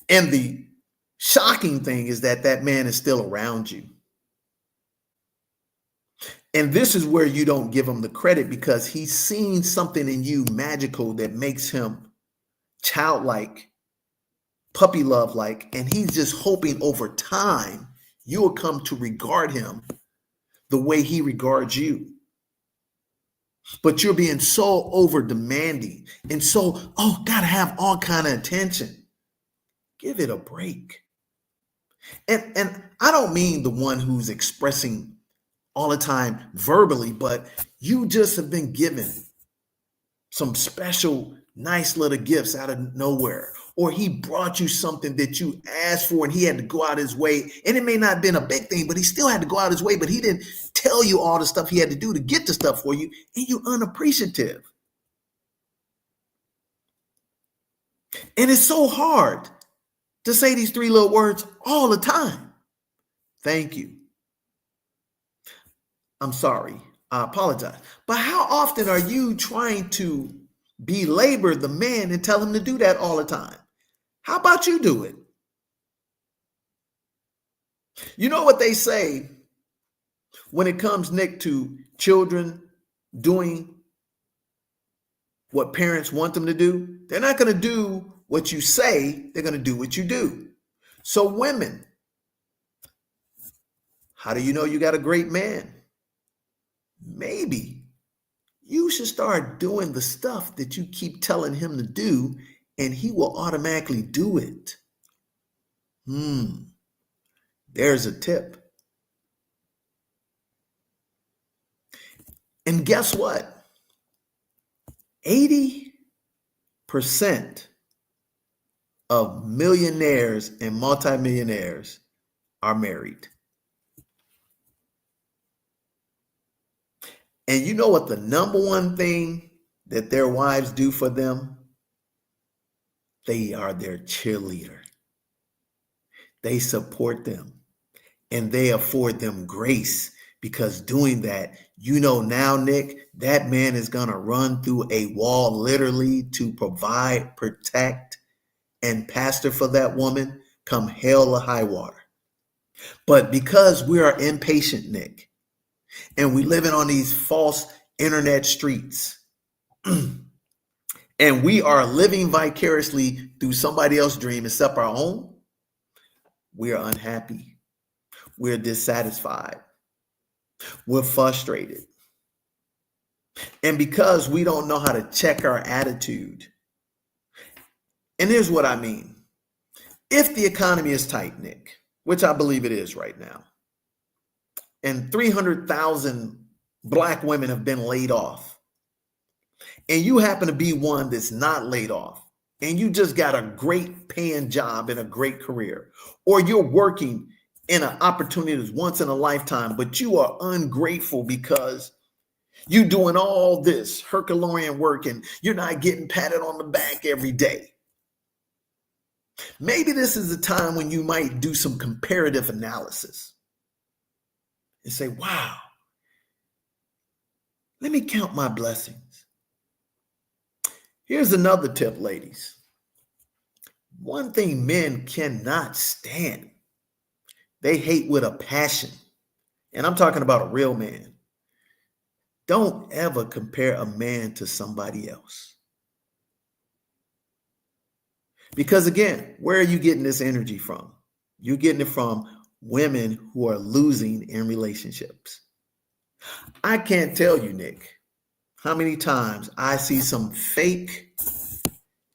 And the shocking thing is that that man is still around you. And this is where you don't give him the credit, because he's seen something in you magical that makes him childlike, puppy love like, and he's just hoping over time you will come to regard him the way he regards you. But you're being so over demanding and so, gotta have all kind of attention. Give it a break. And I don't mean the one who's expressing all the time verbally, but you just have been given some special, nice little gifts out of nowhere. Or he brought you something that you asked for and he had to go out his way. And it may not have been a big thing, but he still had to go out his way. But he didn't tell you all the stuff he had to do to get the stuff for you. And you're unappreciative. And it's so hard to say these three little words all the time. Thank you. I'm sorry. I apologize. But how often are you trying to belabor the man and tell him to do that all the time? How about you do it? You know what they say when it comes, Nick, to children doing what parents want them to do? They're not going to do what you say. They're going to do what you do. So women, how do you know you got a great man? Maybe you should start doing the stuff that you keep telling him to do, and he will automatically do it. There's a tip. And guess what? 80% of millionaires and multimillionaires are married. And you know what the number one thing that their wives do for them? They are their cheerleader. They support them and they afford them grace, because doing that, now, Nick, that man is going to run through a wall literally to provide, protect, and pastor for that woman come hell or high water. But because we are impatient, Nick, and we living on these false internet streets, and we are living vicariously through somebody else's dream except our own, we are unhappy. We're dissatisfied. We're frustrated. And because we don't know how to check our attitude, and here's what I mean. If the economy is tight, Nick, which I believe it is right now, and 300,000 Black women have been laid off, and you happen to be one that's not laid off, and you just got a great paying job and a great career, or you're working in an opportunity that's once in a lifetime, but you are ungrateful because you're doing all this Herculean work and you're not getting patted on the back every day. Maybe this is a time when you might do some comparative analysis and say, wow, let me count my blessings. Here's another tip, ladies. One thing men cannot stand, they hate with a passion. And I'm talking about a real man. Don't ever compare a man to somebody else. Because again, where are you getting this energy from? You're getting it from women who are losing in relationships. I can't tell you, Nick, how many times I see some fake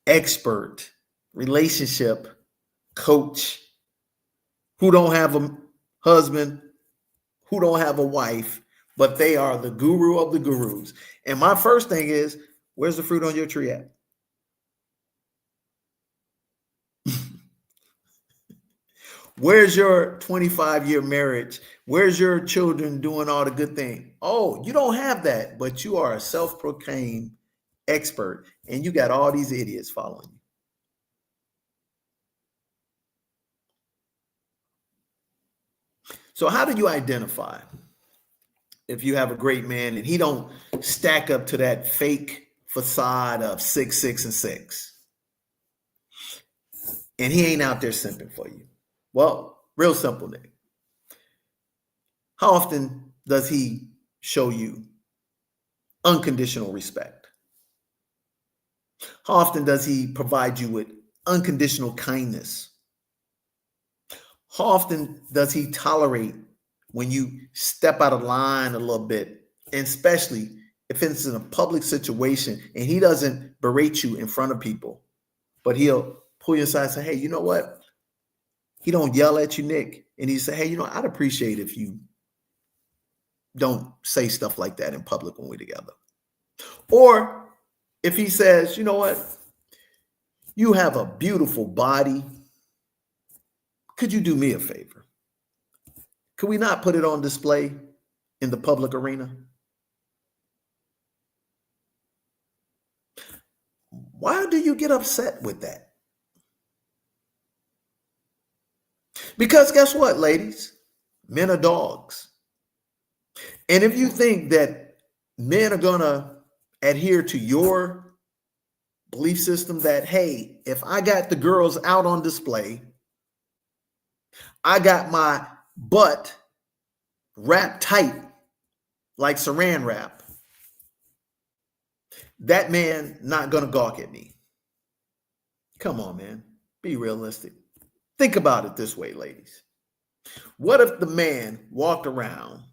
expert relationship coach who don't have a husband, who don't have a wife, but they are the guru of the gurus. And my first thing is, where's the fruit on your tree at? Where's your 25-year marriage? Where's your children doing all the good things? Oh, you don't have that, but you are a self-proclaimed expert, and you got all these idiots following you. So how do you identify if you have a great man and he don't stack up to that fake facade of 6, 6, and 6? And he ain't out there simping for you? Well, real simple, Nick. How often does he show you unconditional respect? How often does he provide you with unconditional kindness? How often does he tolerate when you step out of line a little bit, and especially if it's in a public situation and he doesn't berate you in front of people, but he'll pull you aside and say, hey, you know what? He don't yell at you, Nick. And he say, hey, you know, I'd appreciate if you don't say stuff like that in public when we're together. Or if he says, you know what? You have a beautiful body. Could you do me a favor? Could we not put it on display in the public arena? Why do you get upset with that? Because guess what, ladies? Men are dogs. And if you think that men are going to adhere to your belief system that, hey, if I got the girls out on display, I got my butt wrapped tight like saran wrap, that man not going to gawk at me. Come on, man. Be realistic. Think about it this way, ladies. What if the man walked around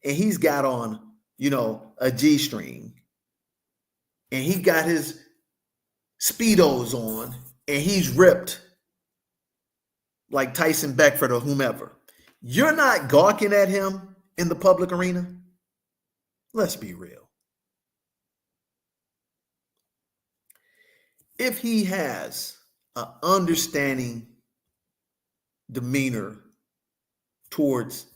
and he's got on, you know, a G-string and he got his Speedos on and he's ripped like Tyson Beckford or whomever? You're not gawking at him in the public arena? Let's be real. If he has an understanding demeanor towards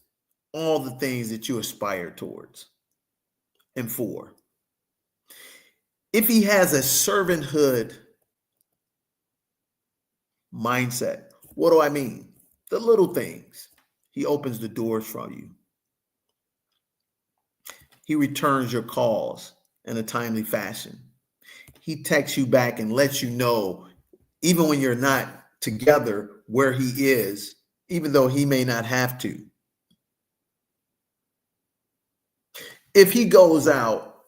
all the things that you aspire towards and for, if he has a servanthood mindset, what do I mean? The little things. He opens the doors for you. He returns your calls in a timely fashion. He texts you back and lets you know, even when you're not together, where he is, even though he may not have to. If he goes out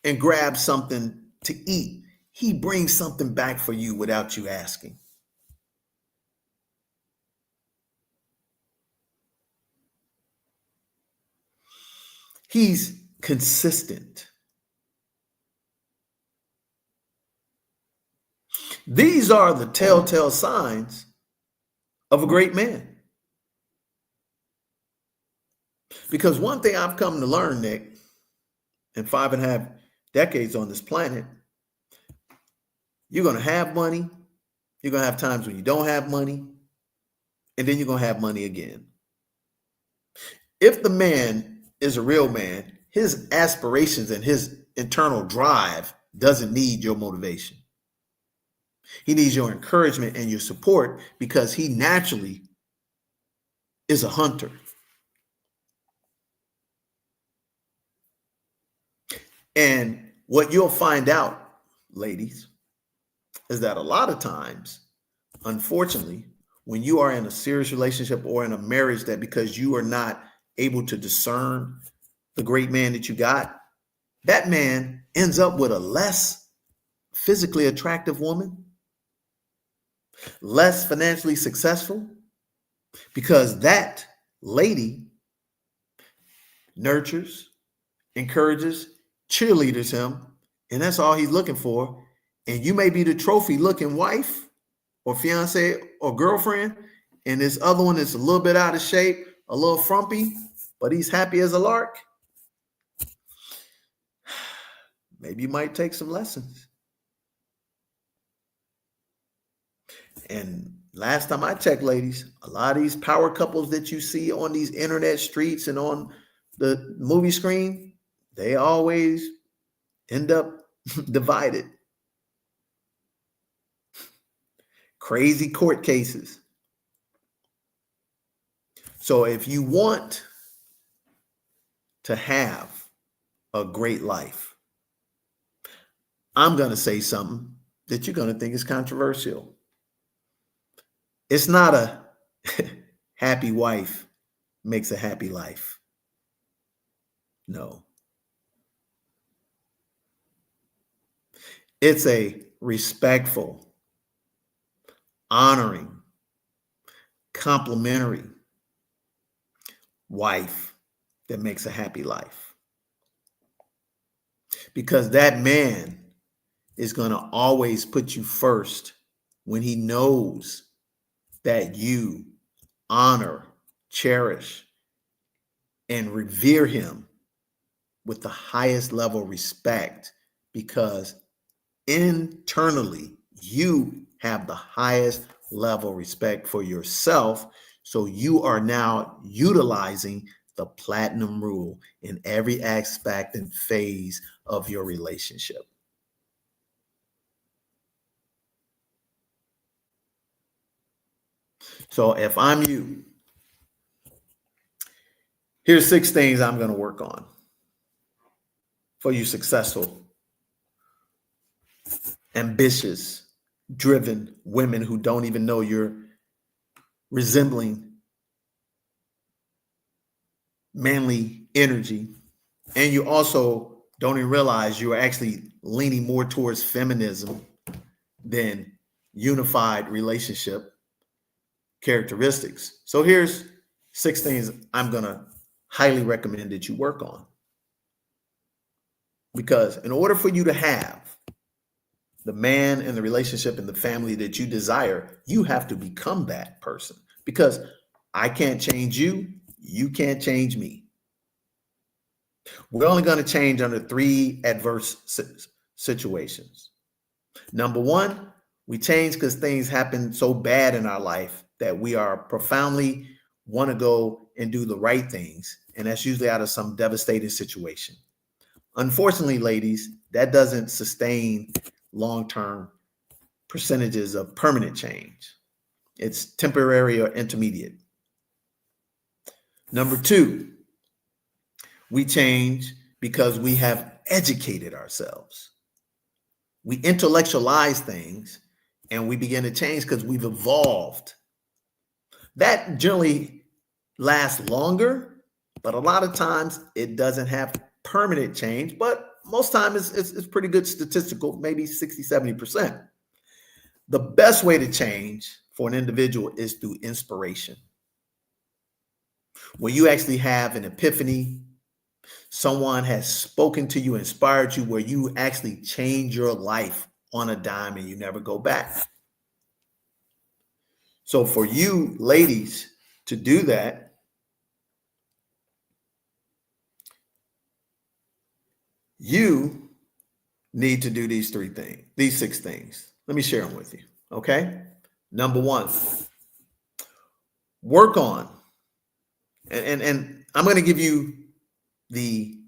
and grabs something to eat, he brings something back for you without you asking. He's consistent. These are the telltale signs of a great man. Because one thing I've come to learn, Nick, in 5.5 decades on this planet, you're going to have money. You're going to have times when you don't have money. And then you're going to have money again. If the man is a real man, his aspirations and his internal drive doesn't need your motivation. He needs your encouragement and your support because he naturally is a hunter. And what you'll find out ladies, is that a lot of times, unfortunately, when you are in a serious relationship or in a marriage, that because you are not able to discern the great man that you got, that man ends up with a less physically attractive woman, less financially successful, because that lady nurtures, encourages, cheerleaders him, and that's all he's looking for. And you may be the trophy looking wife or fiance or girlfriend, and this other one is a little bit out of shape, a little frumpy, but he's happy as a lark. Maybe you might take some lessons. And last time I checked, ladies, a lot of these power couples that you see on these internet streets and on the movie screen, they always end up divided. Crazy court cases. So if you want to have a great life, I'm going to say something that you're going to think is controversial. It's not a happy wife makes a happy life. No. It's a respectful, honoring, complimentary wife that makes a happy life. Because that man is going to always put you first when he knows that you honor, cherish, and revere him with the highest level of respect, because internally you have the highest level of respect for yourself. So you are now utilizing the platinum rule in every aspect and phase of your relationship. So if I'm you, here's 6 things I'm going to work on for you successful, ambitious, driven women who don't even know you're resembling manly energy. And you also don't even realize you are actually leaning more towards feminism than unified relationship characteristics. So here's 6 things I'm going to highly recommend that you work on. Because in order for you to have the man and the relationship and the family that you desire, you have to become that person. Because I can't change you. You can't change me. We're only going to change under 3 adverse situations. Number 1, we change because things happen so bad in our life that we are profoundly want to go and do the right things. And that's usually out of some devastating situation. Unfortunately, ladies, that doesn't sustain long-term percentages of permanent change. It's temporary or intermediate. Number 2, we change because we have educated ourselves. We intellectualize things and we begin to change because we've evolved. That generally lasts longer, but a lot of times it doesn't have permanent change, but most times it's pretty good statistical, maybe 60, 70%. The best way to change for an individual is through inspiration. Where you actually have an epiphany, someone has spoken to you, inspired you, where you actually change your life on a dime and you never go back. So for you ladies to do that, you need to do these 6 things. Let me share them with you. Okay. Number 1, work on, and I'm going to give you the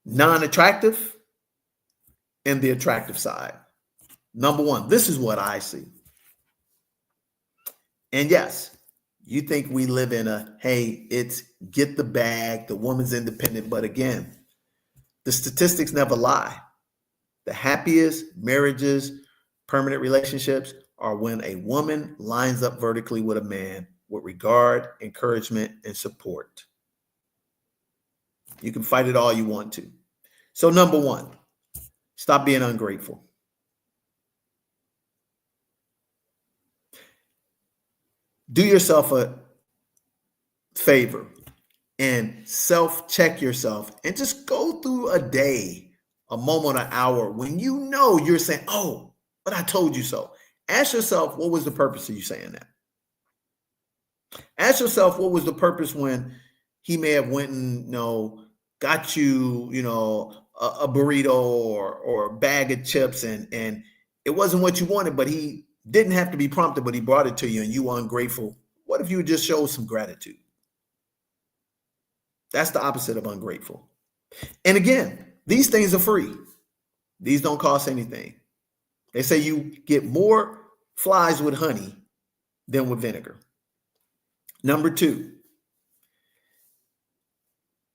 non-attractive and the attractive side. Number 1, this is what I see. And yes, you think we live in hey, it's get the bag, the woman's independent. But again, the statistics never lie. The happiest marriages, permanent relationships are when a woman lines up vertically with a man with regard, encouragement, and support. You can fight it all you want to. So number one, stop being ungrateful. Do yourself a favor and self-check yourself and just go through a day, a moment, an hour when you know you're saying, oh, but I told you so. Ask yourself, what was the purpose of you saying that? Ask yourself, what was the purpose when he may have went and, got you, a burrito or a bag of chips and it wasn't what you wanted, but he didn't have to be prompted, but he brought it to you and you were ungrateful. What if you just showed some gratitude? That's the opposite of ungrateful. And again, these things are free. These don't cost anything. They say you get more flies with honey than with vinegar. Number two,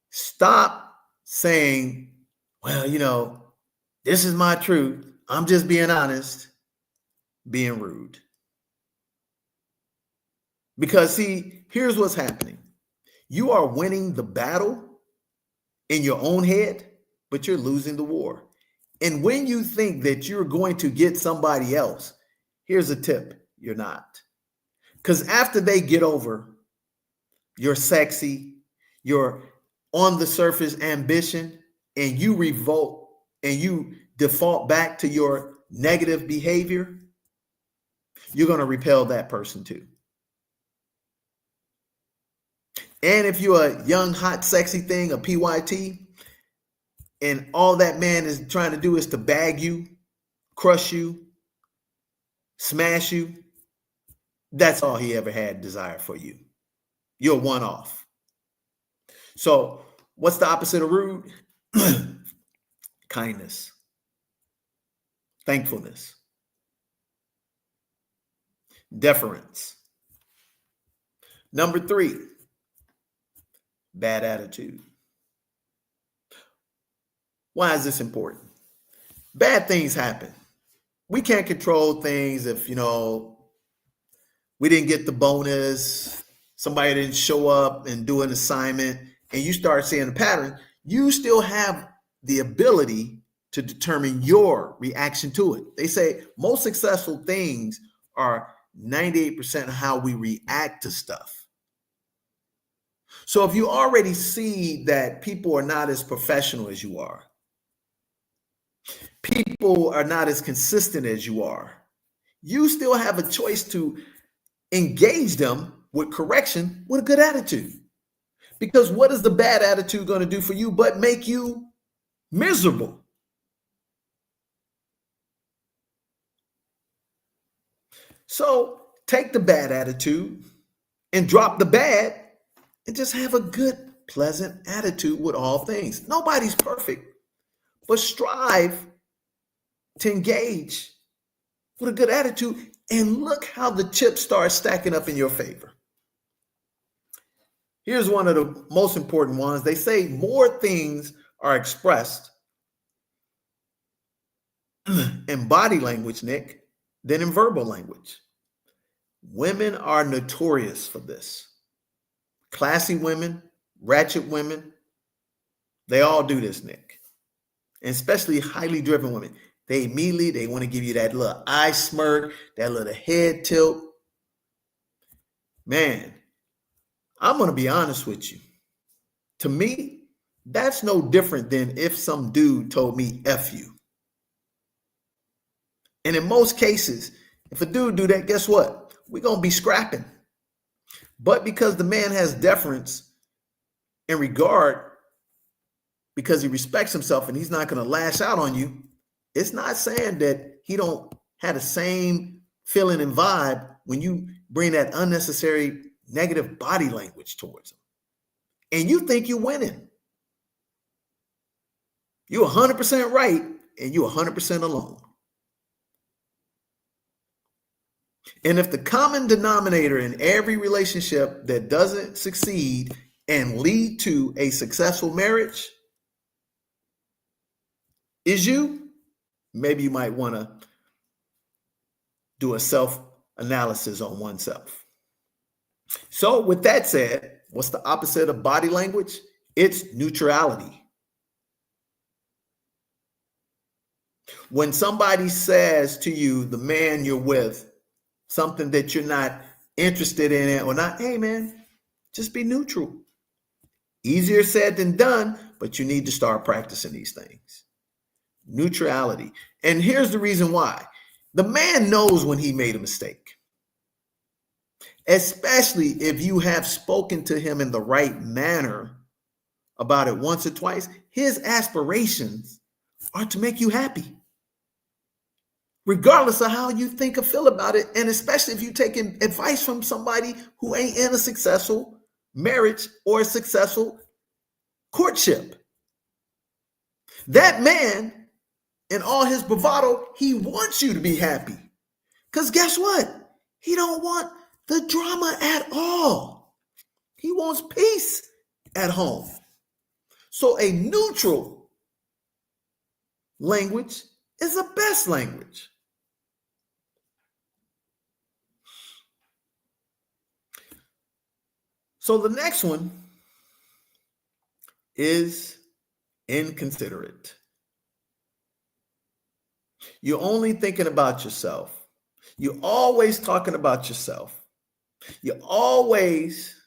stop saying, well, this is my truth. I'm just being honest, being rude. Because see, here's what's happening. You are winning the battle in your own head, but you're losing the war. And when you think that you're going to get somebody else, here's a tip. You're not. Because after they get over your sexy, your on the surface ambition, and you revolt and you default back to your negative behavior, you're going to repel that person too. And if you're a young, hot, sexy thing, a PYT, and all that man is trying to do is to bag you, crush you, smash you, that's all he ever had desire for you. You're one off. So what's the opposite of rude? Kindness, thankfulness, deference. Number three, bad attitude. Why is this important? Bad things happen. We can't control things if, we didn't get the bonus, somebody didn't show up and do an assignment, and you start seeing a pattern. You still have the ability to determine your reaction to it. They say most successful things are 98% of how we react to stuff. So if you already see that people are not as professional as you are, people are not as consistent as you are, you still have a choice to engage them with correction with a good attitude. Because what is the bad attitude going to do for you but make you miserable? So take the bad attitude and drop the bad and just have a good, pleasant attitude with all things. Nobody's perfect, but strive to engage with a good attitude and look how the chips start stacking up in your favor. Here's one of the most important ones. They say more things are expressed in body language, Nick, than in verbal language. Women are notorious for this. Classy women, ratchet women, they all do this, Nick. And especially highly driven women. They want to give you that little eye smirk, that little head tilt. Man, I'm going to be honest with you. To me, that's no different than if some dude told me F you. And in most cases, if a dude do that, guess what? We're going to be scrapping. But because the man has deference and regard, because he respects himself and he's not going to lash out on you, it's not saying that he don't have the same feeling and vibe when you bring that unnecessary negative body language towards him. And you think you're winning. You're 100% right and you're 100% alone. And if the common denominator in every relationship that doesn't succeed and lead to a successful marriage is you, maybe you might want to do a self-analysis on oneself. So with that said, what's the opposite of body language? It's neutrality. When somebody says to you, the man you're with, something that you're not interested in it or not, hey man, just be neutral. Easier said than done, but you need to start practicing these things. Neutrality. And here's the reason why. The man knows when he made a mistake, especially if you have spoken to him in the right manner about it once or twice. His aspirations are to make you happy, regardless of how you think or feel about it. And especially if you're taking advice from somebody who ain't in a successful marriage or a successful courtship. That man, in all his bravado, he wants you to be happy. Because guess what? He don't want the drama at all. He wants peace at home. So a neutral language is the best language. So the next one is inconsiderate. You're only thinking about yourself. You're always talking about yourself. You always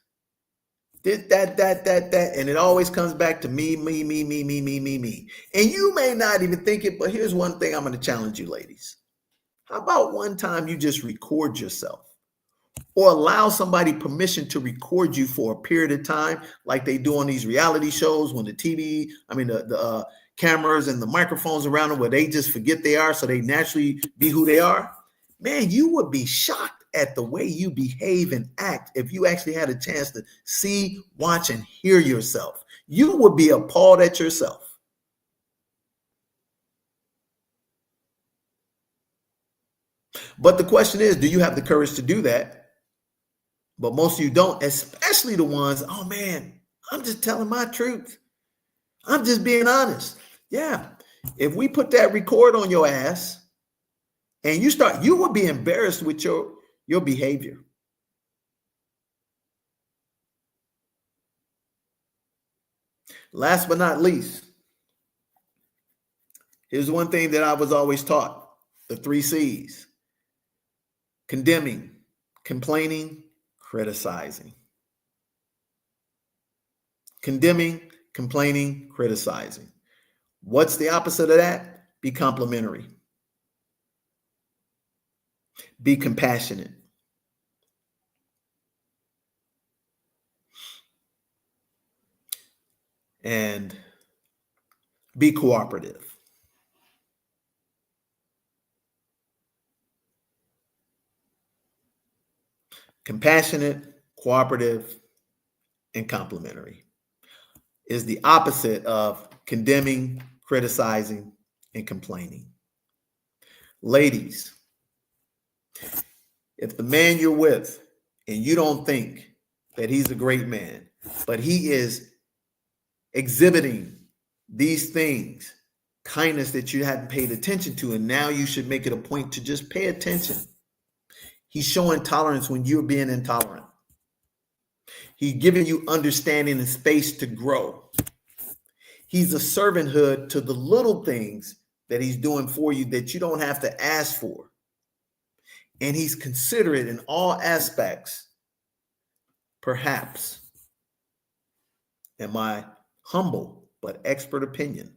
did that, and it always comes back to me. And you may not even think it, but here's one thing I'm going to challenge you, ladies. How about one time you just record yourself? Or allow somebody permission to record you for a period of time, like they do on these reality shows when the cameras and the microphones around them, where they just forget they are, so they naturally be who they are. Man, you would be shocked at the way you behave and act if you actually had a chance to see, watch, and hear yourself. You would be appalled at yourself. But the question is, do you have the courage to do that? But most of you don't, especially the ones, oh man, I'm just telling my truth. I'm just being honest. Yeah. If we put that record on your ass and you would be embarrassed with your behavior. Last but not least, here's one thing that I was always taught, the 3 C's: condemning, complaining, criticizing. Condemning, complaining, criticizing. What's the opposite of that? Be complimentary. Be compassionate. And be cooperative. Compassionate, cooperative, and complimentary is the opposite of condemning, criticizing, and complaining. Ladies, if the man you're with and you don't think that he's a great man, but he is exhibiting these things, kindness that you hadn't paid attention to, and now you should make it a point to just pay attention. He's showing tolerance when you're being intolerant. He's giving you understanding and space to grow. He's a servanthood to the little things that he's doing for you that you don't have to ask for. And he's considerate in all aspects. Perhaps, in my humble but expert opinion,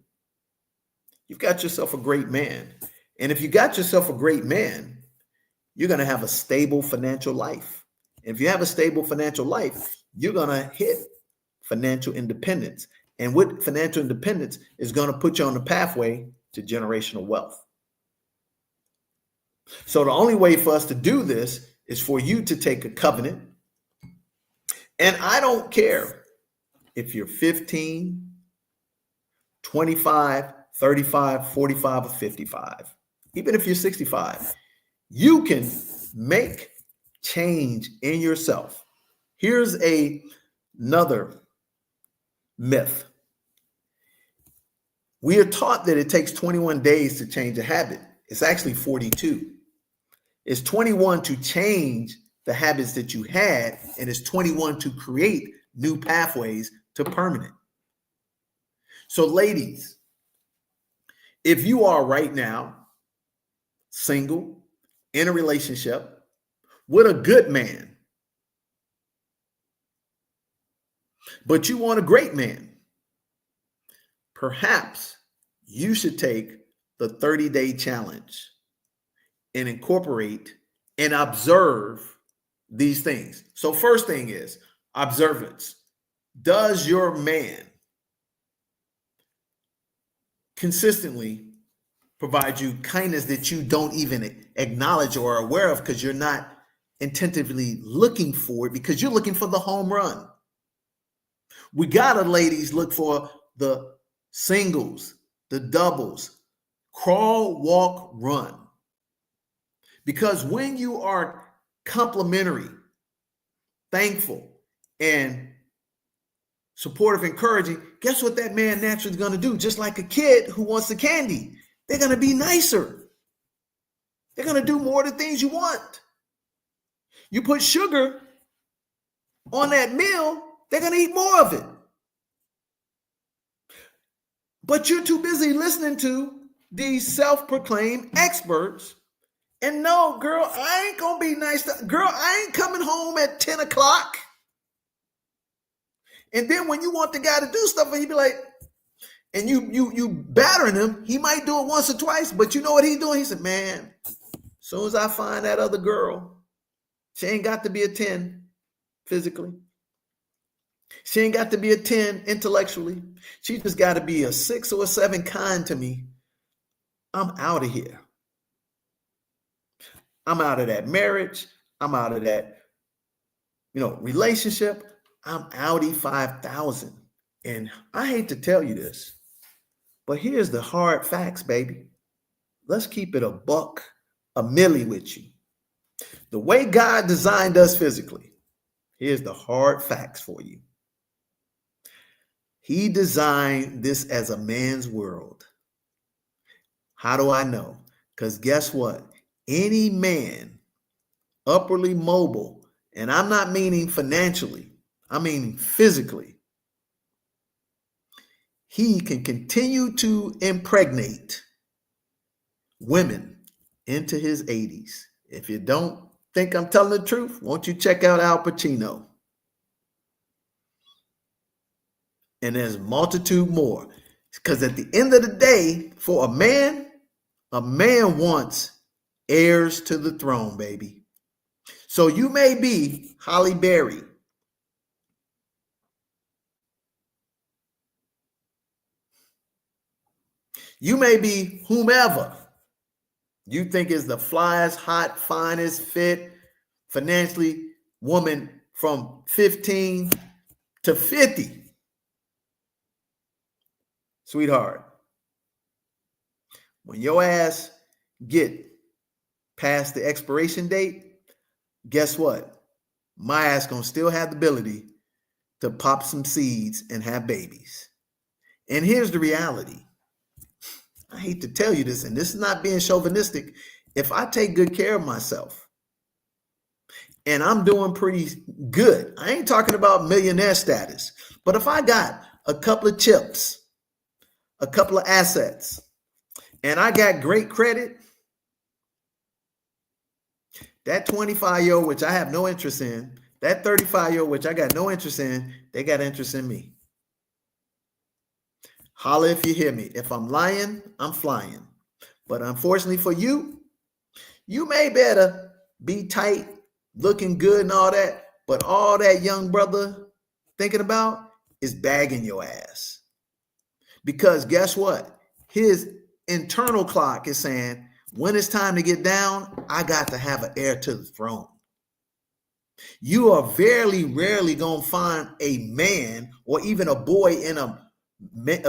you've got yourself a great man. And if you got yourself a great man, you're going to have a stable financial life. If you have a stable financial life, you're going to hit financial independence. And with financial independence is going to put you on the pathway to generational wealth. So the only way for us to do this is for you to take a covenant. And I don't care if you're 15, 25, 35, 45, or 55. Even if you're 65, you can make change in yourself. Here's another myth. We are taught that it takes 21 days to change a habit. It's actually 42. It's 21 to change the habits that you had, and it's 21 to create new pathways to permanent. So, ladies, if you are right now single, in a relationship with a good man, but you want a great man, perhaps you should take the 30-day challenge and incorporate and observe these things. So first thing is observance. Does your man consistently provide you kindness that you don't even acknowledge or are aware of because you're not intentively looking for it, because you're looking for the home run? We gotta, ladies, look for the singles, the doubles, crawl, walk, run. Because when you are complimentary, thankful, and supportive, encouraging, guess what that man naturally is going to do? Just like a kid who wants the candy, they're going to be nicer. They're going to do more of the things you want. You put sugar on that meal, they're going to eat more of it. But you're too busy listening to these self-proclaimed experts. And no, girl, I ain't going to be nice. Girl, I ain't coming home at 10 o'clock. And then when you want the guy to do stuff, and you be like, and you battering him, he might do it once or twice, but you know what he's doing? He said, man, as soon as I find that other girl, she ain't got to be a 10 physically. She ain't got to be a 10 intellectually. She just got to be a 6 or a 7 kind to me. I'm out of here. I'm out of that marriage. I'm out of that, relationship. I'm Audi 5000. And I hate to tell you this, but here's the hard facts, baby. Let's keep it a buck, a milli with you. The way God designed us physically, here's the hard facts for you. He designed this as a man's world. How do I know? Because guess what? Any man upwardly mobile, and I'm not meaning financially, I mean physically, he can continue to impregnate women into his 80s. If you don't think I'm telling the truth, won't you check out Al Pacino? And there's a multitude more. Because at the end of the day, for a man wants heirs to the throne, baby. So you may be Holly Berry. You may be whomever you think is the flyest, hot, finest, fit, financially woman from 15 to 50. Sweetheart, when your ass get past the expiration date, guess what? My ass gonna still have the ability to pop some seeds and have babies. And here's the reality. I hate to tell you this, and this is not being chauvinistic. If I take good care of myself, and I'm doing pretty good, I ain't talking about millionaire status, but if I got a couple of chips, a couple of assets, and I got great credit, that 25-year-old, which I have no interest in, that 35-year-old, which I got no interest in, they got interest in me. Holla if you hear me. If I'm lying, I'm flying. But unfortunately for you, you may better be tight, looking good and all that, but all that young brother thinking about is bagging your ass. Because guess what? His internal clock is saying, when it's time to get down, I got to have an heir to the throne. You are very rarely going to find a man or even a boy in a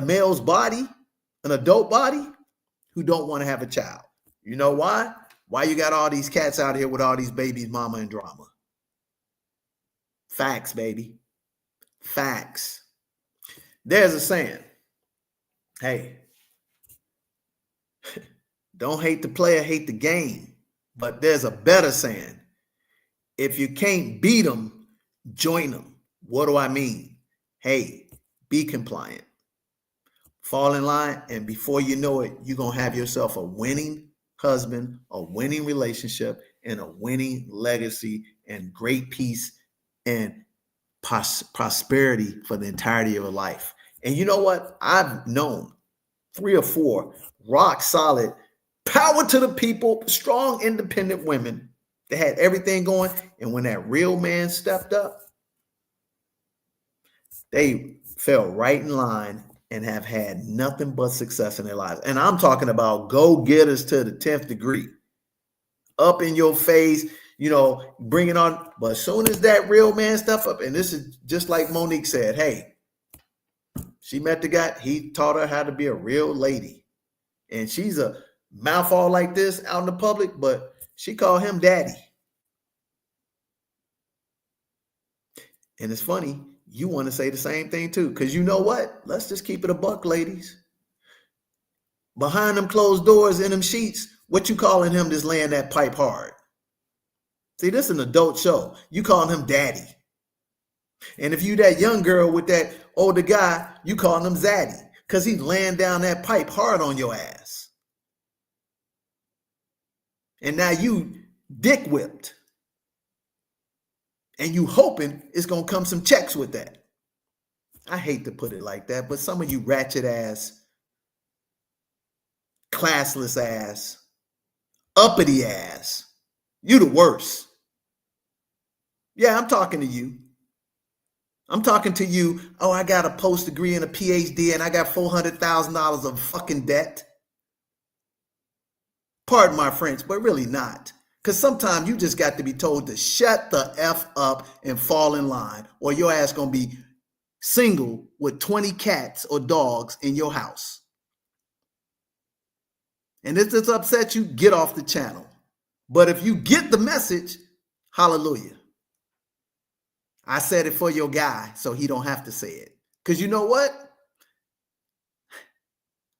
male's body, an adult body, who don't want to have a child. You know why? Why you got all these cats out here with all these babies, mama, and drama? Facts, baby. Facts. There's a saying. Hey, Don't hate the player, hate the game. But there's a better saying. If you can't beat them, join them. What do I mean? Hey, be compliant. Fall in line, and before you know it, you're going to have yourself a winning husband, a winning relationship, and a winning legacy, and great peace and prosperity for the entirety of your life. And you know what? I've known 3 or 4 rock solid, power to the people, strong, independent women that had everything going. And when that real man stepped up, they fell right in line and have had nothing but success in their lives. And I'm talking about go-getters to the 10th degree. Up in your face, bring it on. But as soon as that real man step up, and this is just like Monique said, hey, she met the guy, he taught her how to be a real lady. And she's a mouth all like this out in the public, but she called him daddy. And it's funny, you want to say the same thing too, because you know what? Let's just keep it a buck, ladies. Behind them closed doors in them sheets, what you calling him just laying that pipe hard? See, this is an adult show. You calling him daddy. And if you that young girl with that older guy, you calling him zaddy, because he's laying down that pipe hard on your ass. And now you dick whipped. And you hoping it's going to come some checks with that. I hate to put it like that, but some of you ratchet ass, classless ass, uppity ass, you the worst. Yeah, I'm talking to you. I'm talking to you. Oh, I got a post degree and a PhD and I got $400,000 of fucking debt. Pardon my French, but really not. Because sometimes you just got to be told to shut the F up and fall in line, or your ass going to be single with 20 cats or dogs in your house. And if this upsets you, get off the channel. But if you get the message, hallelujah. I said it for your guy, so he don't have to say it. Because you know what?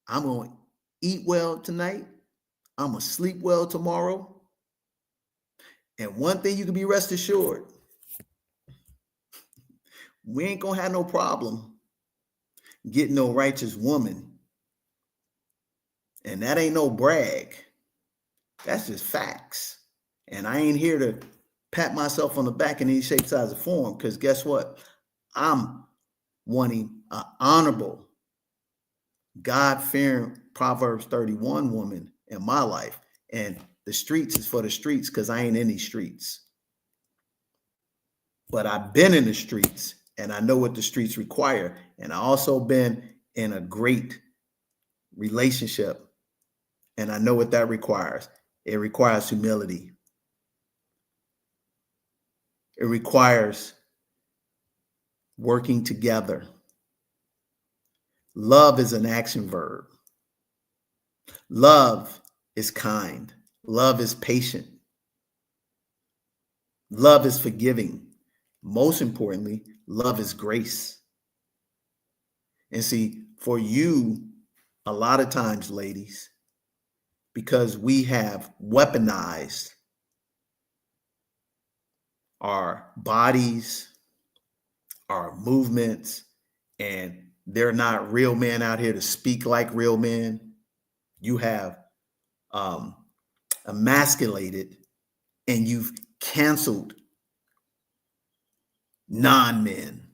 I'm going to eat well tonight. I'm going to sleep well tomorrow. And one thing you can be rest assured, we ain't going to have no problem getting no righteous woman. And that ain't no brag. That's just facts. And I ain't here to pat myself on the back in any shape, size, or form, because guess what? I'm wanting an honorable, God-fearing Proverbs 31 woman in my life. And the streets is for the streets, because I ain't in these streets. But I've been in the streets, and I know what the streets require. And I also been in a great relationship, and I know what that requires. It requires humility. It requires working together. Love is an action verb. Love is kind. Love is patient. Love is forgiving. Most importantly, love is grace. And see, for you, a lot of times, ladies, because we have weaponized our bodies, our movements, and they're not real men out here to speak like real men. You have emasculated and you've canceled non-men.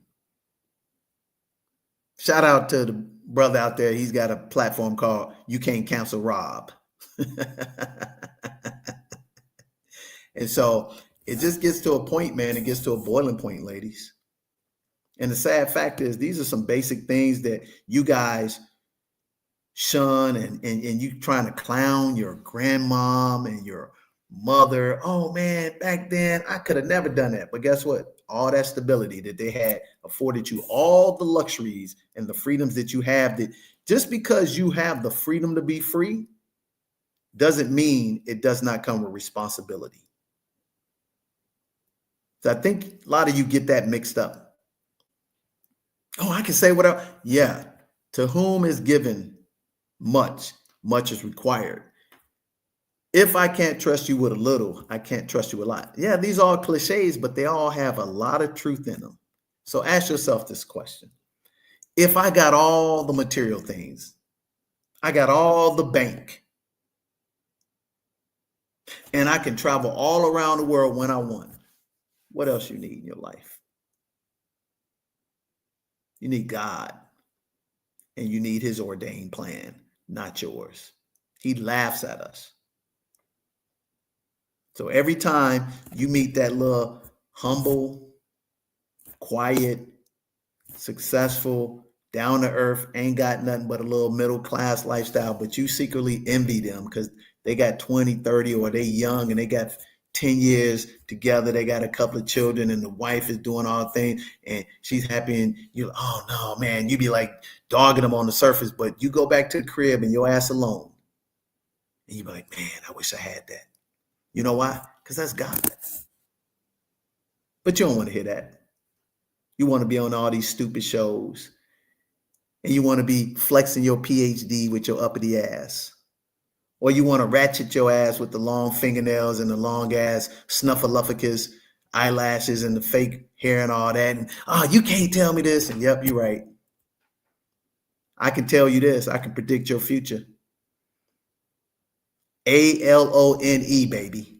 Shout out to the brother out there. He's got a platform called You Can't Cancel Rob. And so it just gets to a point, man. It gets to a boiling point, ladies. And the sad fact is, these are some basic things that you guys shun, and you trying to clown your grandmom and your mother. Oh man, back then I could have never done that. But guess what? All that stability that they had afforded you all the luxuries and the freedoms that you have. That just because you have the freedom to be free doesn't mean it does not come with responsibility. So I think a lot of you get that mixed up. Oh, I can say whatever. Yeah. To whom is given much, much is required. If I can't trust you with a little, I can't trust you a lot. Yeah, these are all cliches, but they all have a lot of truth in them. So ask yourself this question. If I got all the material things, I got all the bank, and I can travel all around the world when I want, what else you need in your life? You need God, and you need his ordained plan, not yours. He laughs at us. So every time you meet that little humble, quiet, successful, down to earth, ain't got nothing but a little middle class lifestyle, but you secretly envy them because they got 20, 30, or they young and they got 10 years together. They got a couple of children and the wife is doing all things and she's happy. And you're like, oh no, man, you be like dogging them on the surface, but you go back to the crib and your ass alone. And you be like, man, I wish I had that. You know why? Because that's God. But you don't want to hear that. You want to be on all these stupid shows and you want to be flexing your PhD with your uppity ass. Or you want to ratchet your ass with the long fingernails and the long ass snuffleupagus eyelashes and the fake hair and all that. And, you can't tell me this. And yep, you're right. I can tell you this. I can predict your future. ALONE, baby.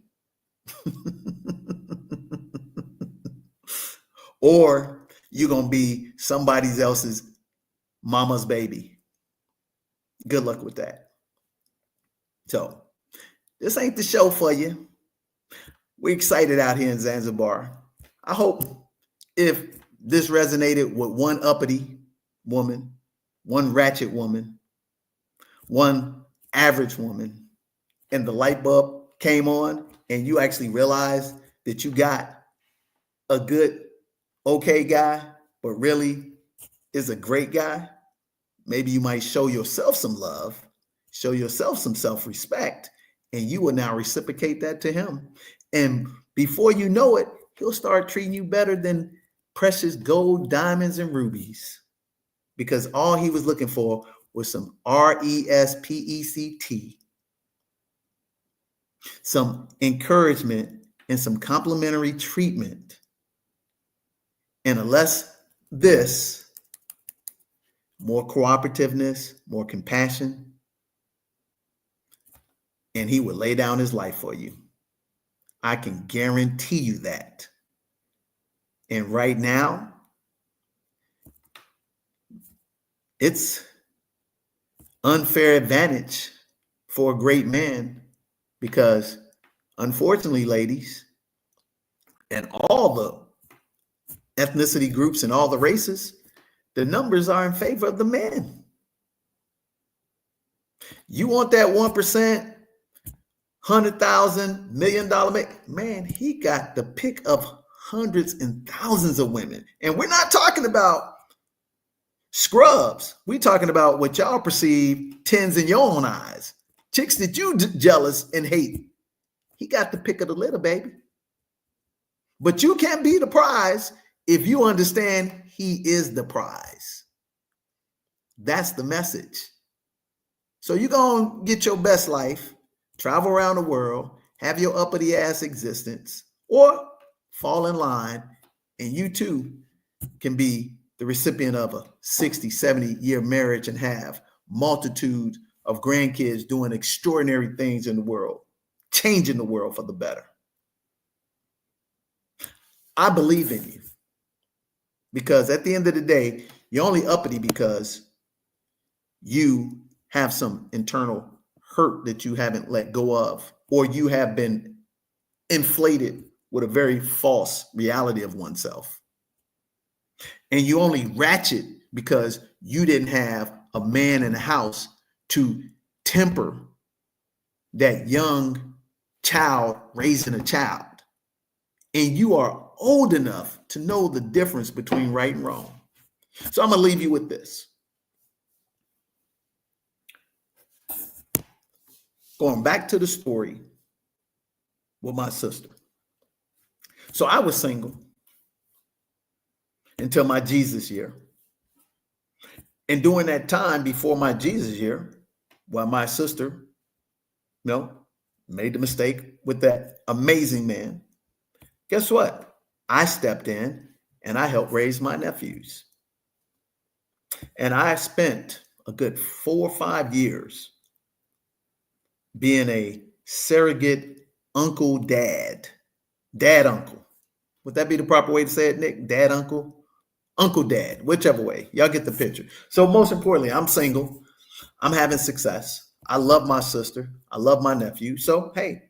Or you're going to be somebody else's mama's baby. Good luck with that. So this ain't the show for you. We're excited out here in Zanzibar. I hope if this resonated with one uppity woman, one ratchet woman, one average woman, and the light bulb came on and you actually realized that you got a good, okay guy, but really is a great guy, maybe you might show yourself some love, show yourself some self-respect, and you will now reciprocate that to him. And before you know it, he'll start treating you better than precious gold, diamonds, and rubies, because all he was looking for was some RESPECT, some encouragement and some complimentary treatment. And unless this, more cooperativeness, more compassion, and he would lay down his life for you. I can guarantee you that. And right now, it's unfair advantage for a great man because, unfortunately, ladies, and all the ethnicity groups and all the races, the numbers are in favor of the men. You want that 1%, $100,000, $1 million man, he got the pick of hundreds and thousands of women. And we're not talking about scrubs. We're talking about what y'all perceive tens in your own eyes. Chicks that you jealous and hate. He got the pick of the litter, baby. But you can't be the prize if you understand he is the prize. That's the message. So you're going to get your best life, travel around the world, have your uppity ass existence, or fall in line, and you too can be the recipient of a 60, 70-year marriage and have multitude of grandkids doing extraordinary things in the world, changing the world for the better. I believe in you because at the end of the day, you're only uppity because you have some internal hurt that you haven't let go of, or you have been inflated with a very false reality of oneself. And you only ratchet because you didn't have a man in the house to temper that young child raising a child. And you are old enough to know the difference between right and wrong. So I'm going to leave you with this. Going back to the story with my sister. So I was single until my Jesus year. And during that time before my Jesus year, while my sister, made the mistake with that amazing man. Guess what? I stepped in and I helped raise my nephews. And I spent a good 4 or 5 years being a surrogate uncle dad uncle. Would that be the proper way to say it, Nick? Dad uncle? Uncle dad, whichever way. Y'all get the picture. So most importantly, I'm single. I'm having success. I love my sister. I love my nephew. So, hey,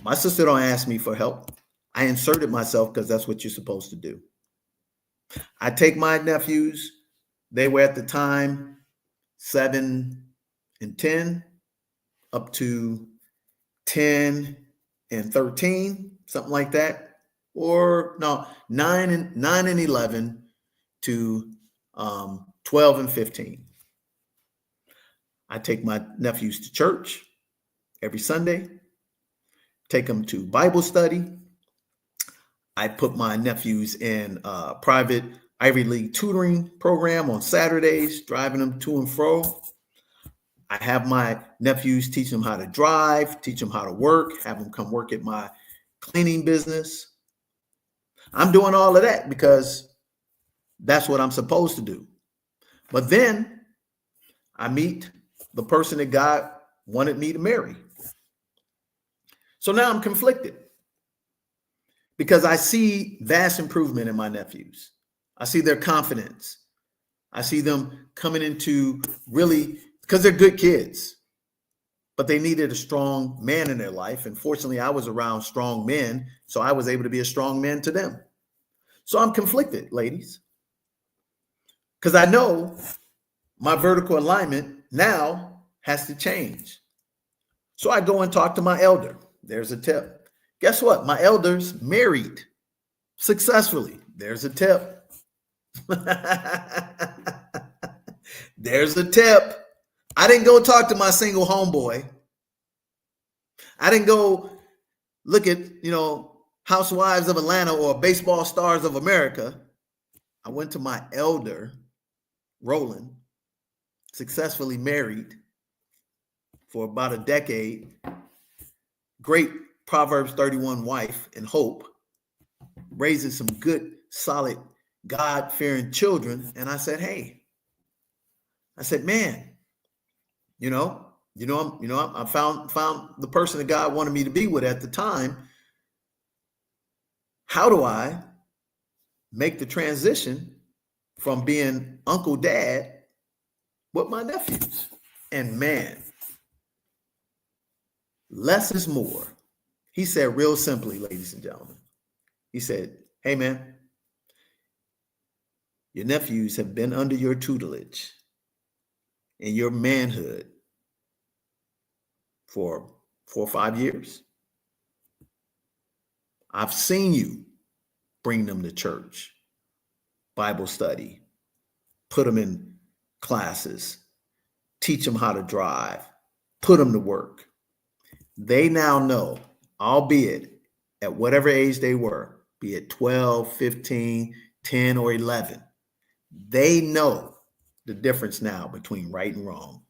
my sister don't ask me for help. I inserted myself because that's what you're supposed to do. I take my nephews. They were at the time 7 and 10, up to 10 and 13, something like that. Or no, 9 and 11 to 12 and 15. I take my nephews to church every Sunday, take them to Bible study. I put my nephews in a private Ivy League tutoring program on Saturdays, driving them to and fro. I have my nephews teach them how to drive, teach them how to work, have them come work at my cleaning business. I'm doing all of that because that's what I'm supposed to do. But then I meet the person that God wanted me to marry. So now I'm conflicted because I see vast improvement in my nephews. I see their confidence. I see them coming into really, because they're good kids, but they needed a strong man in their life. And fortunately, I was around strong men, so I was able to be a strong man to them. So I'm conflicted, ladies, because I know my vertical alignment now has to change. So I go and talk to my elder. There's a tip. Guess what? My elder's married successfully. There's a tip. There's a tip. I didn't go talk to my single homeboy. I didn't go look at, Housewives of Atlanta or Baseball Stars of America. I went to my elder, Roland, successfully married for about a decade. Great Proverbs 31 wife and hope, raising some good, solid, God-fearing children. And I said, hey, man, I found the person that God wanted me to be with at the time. How do I make the transition from being Uncle Dad with my nephews? And man, less is more. He said real simply, ladies and gentlemen, he said, hey man, your nephews have been under your tutelage and your manhood for 4 or 5 years. I've seen you bring them to church, Bible study, put them in classes, teach them how to drive, put them to work. They now know, albeit at whatever age they were, be it 12, 15, 10, or 11, they know the difference now between right and wrong.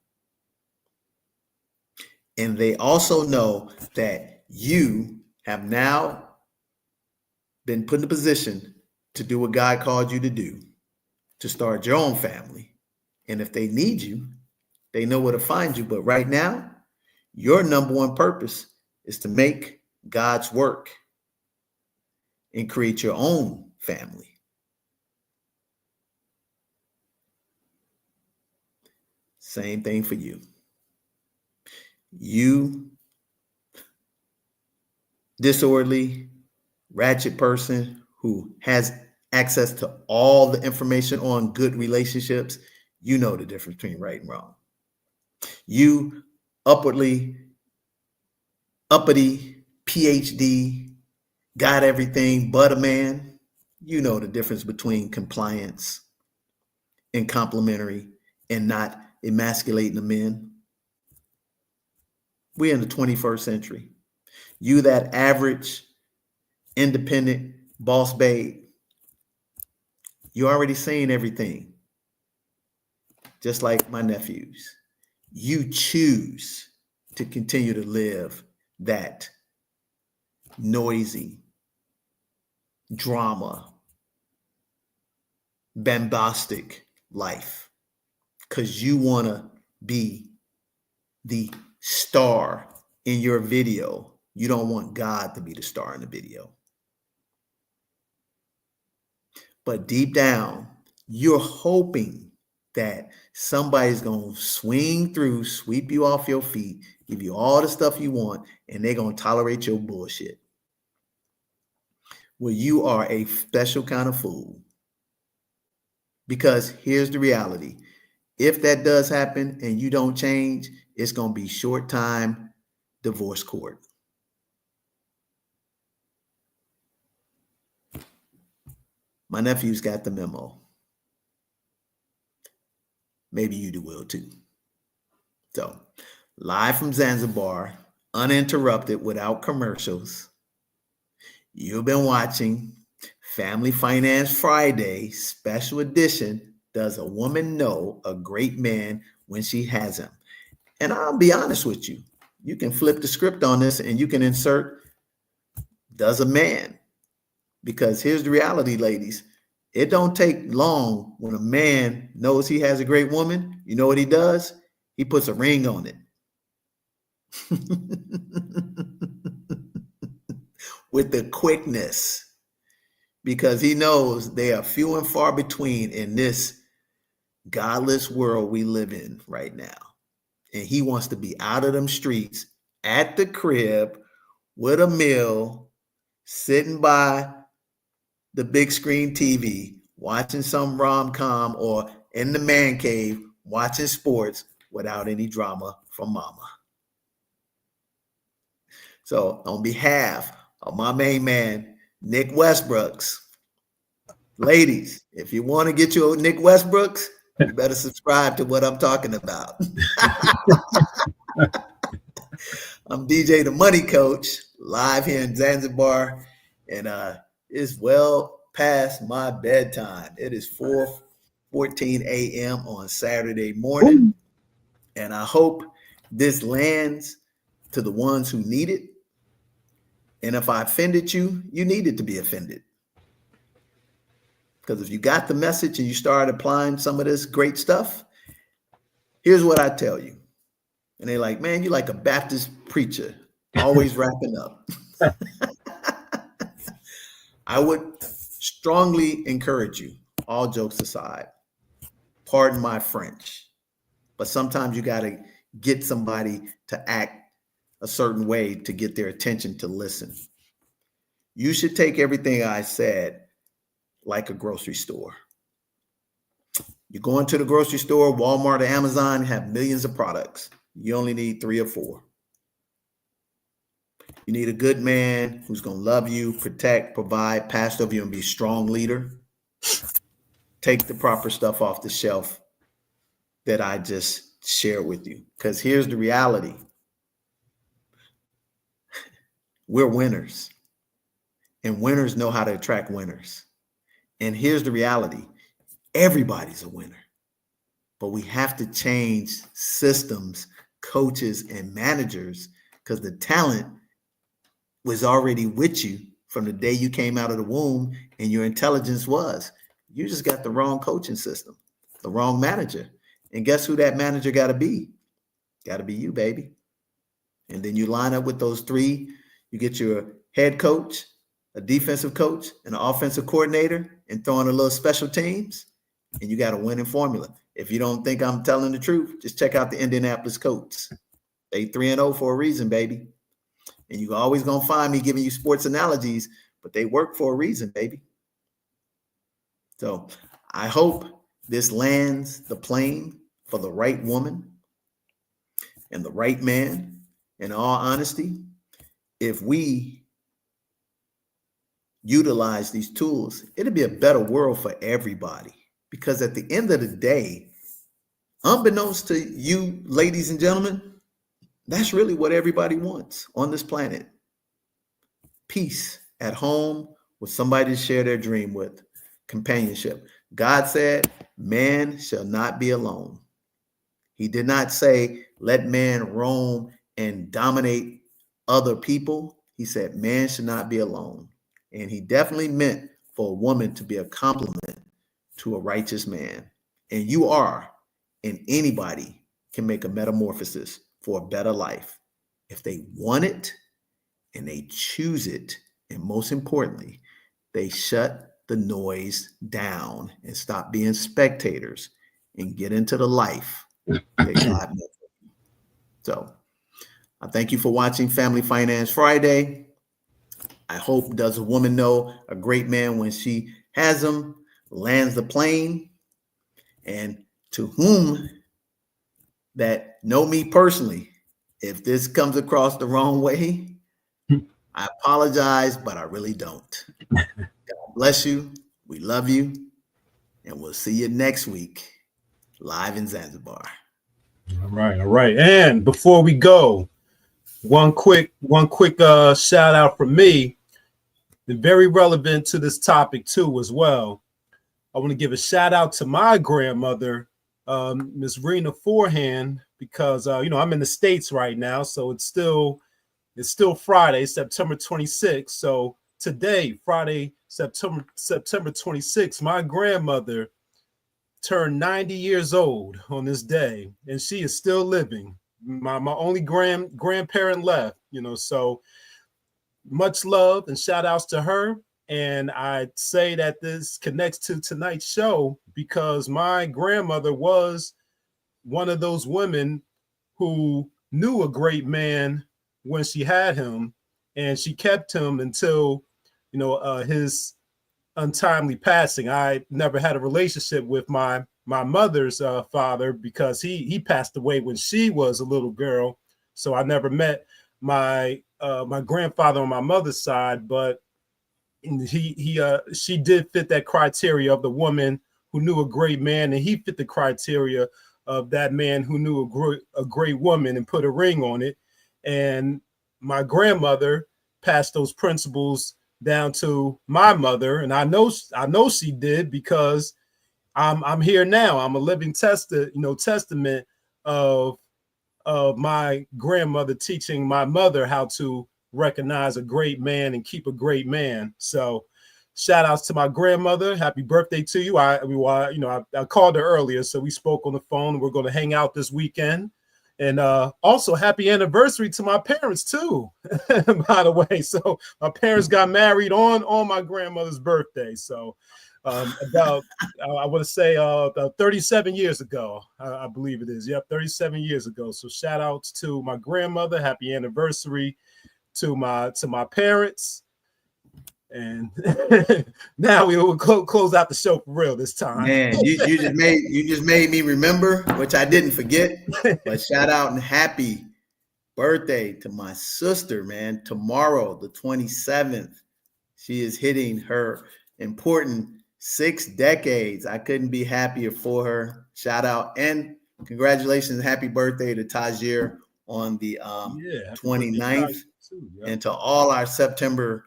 And they also know that you have now been put in a position to do what God called you to do, to start your own family. And if they need you, they know where to find you. But right now, your number one purpose is to make God's work and create your own family. Same thing for you. You disorderly, ratchet person who has access to all the information on good relationships, you know the difference between right and wrong. You uppity, PhD, got everything but a man, you know the difference between compliance and complimentary and not emasculating the men. We're in the 21st century. You, that average, independent boss babe, you're already saying everything. Just like my nephews. You choose to continue to live that noisy, drama, bombastic life because you want to be the star in your video. You don't want God to be the star in the video. But deep down, you're hoping that somebody's going to swing through, sweep you off your feet, give you all the stuff you want, and they're going to tolerate your bullshit. Well, you are a special kind of fool. Because here's the reality. If that does happen and you don't change, it's going to be short time divorce court. My nephew's got the memo. Maybe you will too. So, live from Zanzibar, uninterrupted, without commercials. You've been watching Family Finance Friday special edition. Does a woman know a great man when she has him? And I'll be honest with you. You can flip the script on this and you can insert, does a man? Because here's the reality, ladies. It don't take long when a man knows he has a great woman. You know what he does? He puts a ring on it. With the quickness. Because he knows they are few and far between in this godless world we live in right now. And he wants to be out of them streets at the crib with a meal, sitting by the big screen TV, watching some rom-com, or in the man cave, watching sports without any drama from mama. So on behalf of my main man, Nick Westbrooks, ladies, if you want to get you a Nick Westbrooks, you better subscribe to what I'm talking about. I'm DJ the Money Coach, live here in Zanzibar, and it's well past my bedtime. It is 4:14 a.m. on Saturday morning, and I hope this lands to the ones who need it. And if I offended you, you needed to be offended. Because if you got the message and you start applying some of this great stuff, here's what I tell you. And they're like, man, you're like a Baptist preacher, always wrapping up. I would strongly encourage you, all jokes aside, pardon my French, but sometimes you got to get somebody to act a certain way to get their attention to listen. You should take everything I said like a grocery store. You go into the grocery store, Walmart or Amazon, have millions of products. You only need 3 or 4. You need a good man who's going to love you, protect, provide, pass over you, and be a strong leader. Take the proper stuff off the shelf that I just shared with you. Because here's the reality. We're winners. And winners know how to attract winners. And here's the reality. Everybody's a winner. But we have to change systems, coaches, and managers, because the talent was already with you from the day you came out of the womb, and your intelligence was. You just got the wrong coaching system, the wrong manager. And guess who that manager got to be? Got to be you, baby. And then you line up with those 3. You get your head coach, a defensive coach, and an offensive coordinator, and throw in a little special teams, and you got a winning formula. If you don't think I'm telling the truth, just check out the Indianapolis Colts. They 3-0 for a reason, baby. And you're always going to find me giving you sports analogies, but they work for a reason, baby. So I hope this lands the plane for the right woman and the right man. In all honesty, if we utilize these tools, it'll be a better world for everybody. Because at the end of the day, unbeknownst to you, ladies and gentlemen, that's really what everybody wants on this planet. Peace at home with somebody to share their dream with. Companionship. God said, man shall not be alone. He did not say, let man roam and dominate other people. He said man should not be alone. And he definitely meant for a woman to be a complement to a righteous man. And you are, and anybody can make a metamorphosis for a better life if they want it and they choose it. And most importantly, they shut the noise down and stop being spectators and get into the life that God meant. So I thank you for watching Family Finance Friday. I hope does a woman know a great man when she has him, lands the plane, and to whom that know me personally, if this comes across the wrong way, I apologize, but I really don't. God bless you. We love you. And we'll see you next week live in Zanzibar. All right. All right. And before we go, one quick shout out from me, and very relevant to this topic too as well. I want to give a shout out to my grandmother, Miss Rena Forehand, because I'm in the States right now, so it's still Friday, September 26th. So today, Friday, September 26th, my grandmother turned 90 years old on this day, and she is still living. My only grandparent left, so much love and shout outs to her. And I say that this connects to tonight's show because my grandmother was one of those women who knew a great man when she had him, and she kept him until his untimely passing. I never had a relationship with my mother's father because he passed away when she was a little girl, so I never met my grandfather on my mother's side. But she did fit that criteria of the woman who knew a great man, and he fit the criteria of that man who knew a great woman and put a ring on it. And my grandmother passed those principles down to my mother, and I know she did because I'm here now. I'm a living testament of my grandmother teaching my mother how to recognize a great man and keep a great man. So shout outs to my grandmother. Happy birthday to you. I called her earlier, so we spoke on the phone. We're going to hang out this weekend. And also happy anniversary to my parents too, by the way. So my parents got married on my grandmother's birthday. So about I want to say 37 years ago, I believe it is. Yep, 37 years ago. So shout outs to my grandmother. Happy anniversary to my parents. And now we will close out the show for real this time. Man, you just made me remember, which I didn't forget. But shout out and happy birthday to my sister, man. Tomorrow, the 27th, she is hitting her important 6 decades. I couldn't be happier for her. Shout out and congratulations and happy birthday to Tajir on the 29th. Yep. And to all our September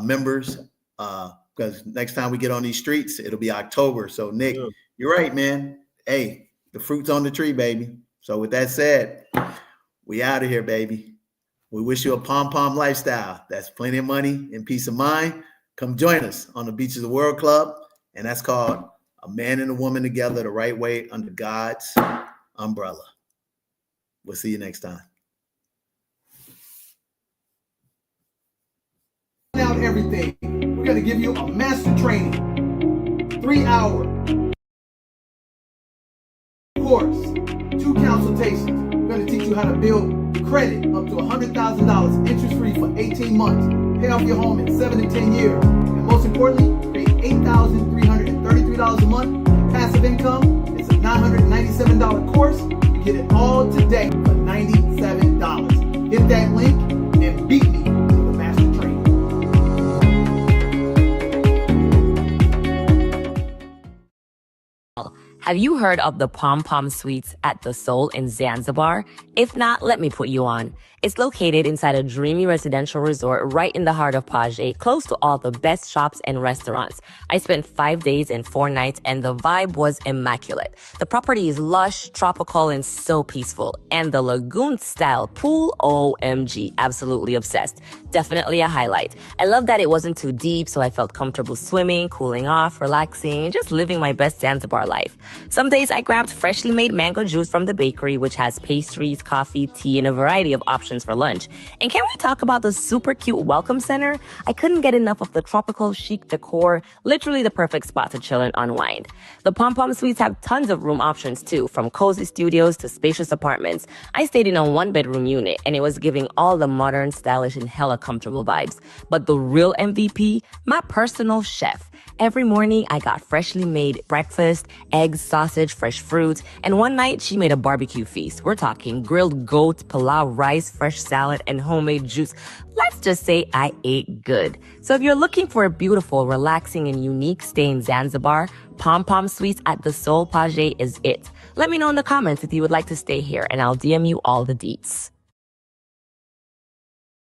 members, because next time we get on these streets, it'll be October. So Nick, you're right, man. Hey, the fruit's on the tree, baby. So with that said, we out of here, baby. We wish you a pom-pom lifestyle. That's plenty of money and peace of mind. Come join us on the Beaches of the World Club. And that's called A Man and a Woman Together the Right Way under God's umbrella. We'll see you next time. Out everything. We're going to give you a master training, 3-hour course, 2 consultations. We're going to teach you how to build credit up to $100,000 interest-free for 18 months. Pay off your home in 7 to 10 years. And most importantly, create $8,333 a month passive income. It's a $997 course. You get it all today for $97. Hit that link and beat me. Have you heard of the Pom Pom Suites at the Soul in Zanzibar? If not, let me put you on. It's located inside a dreamy residential resort right in the heart of Paje, close to all the best shops and restaurants. I spent 5 days and 4 nights, and the vibe was immaculate. The property is lush, tropical, and so peaceful. And the lagoon-style pool, OMG, absolutely obsessed. Definitely a highlight. I love that it wasn't too deep, so I felt comfortable swimming, cooling off, relaxing, and just living my best Zanzibar life. Some days I grabbed freshly made mango juice from the bakery, which has pastries, coffee, tea, and a variety of options for lunch. And can we talk about the super cute welcome center? I couldn't get enough of the tropical chic decor, literally the perfect spot to chill and unwind. The Pom Pom Suites have tons of room options too, from cozy studios to spacious apartments. I stayed in a 1-bedroom unit, and it was giving all the modern, stylish, and hella comfortable vibes. But the real MVP, my personal chef. Every morning, I got freshly made breakfast, eggs, sausage, fresh fruit, and one night she made a barbecue feast. We're talking grilled goat, pilau rice, fresh salad, and homemade juice. Let's just say I ate good. So if you're looking for a beautiful, relaxing, and unique stay in Zanzibar, Pom Pom Suites at the Sol Paje is it. Let me know in the comments if you would like to stay here, and I'll DM you all the deets.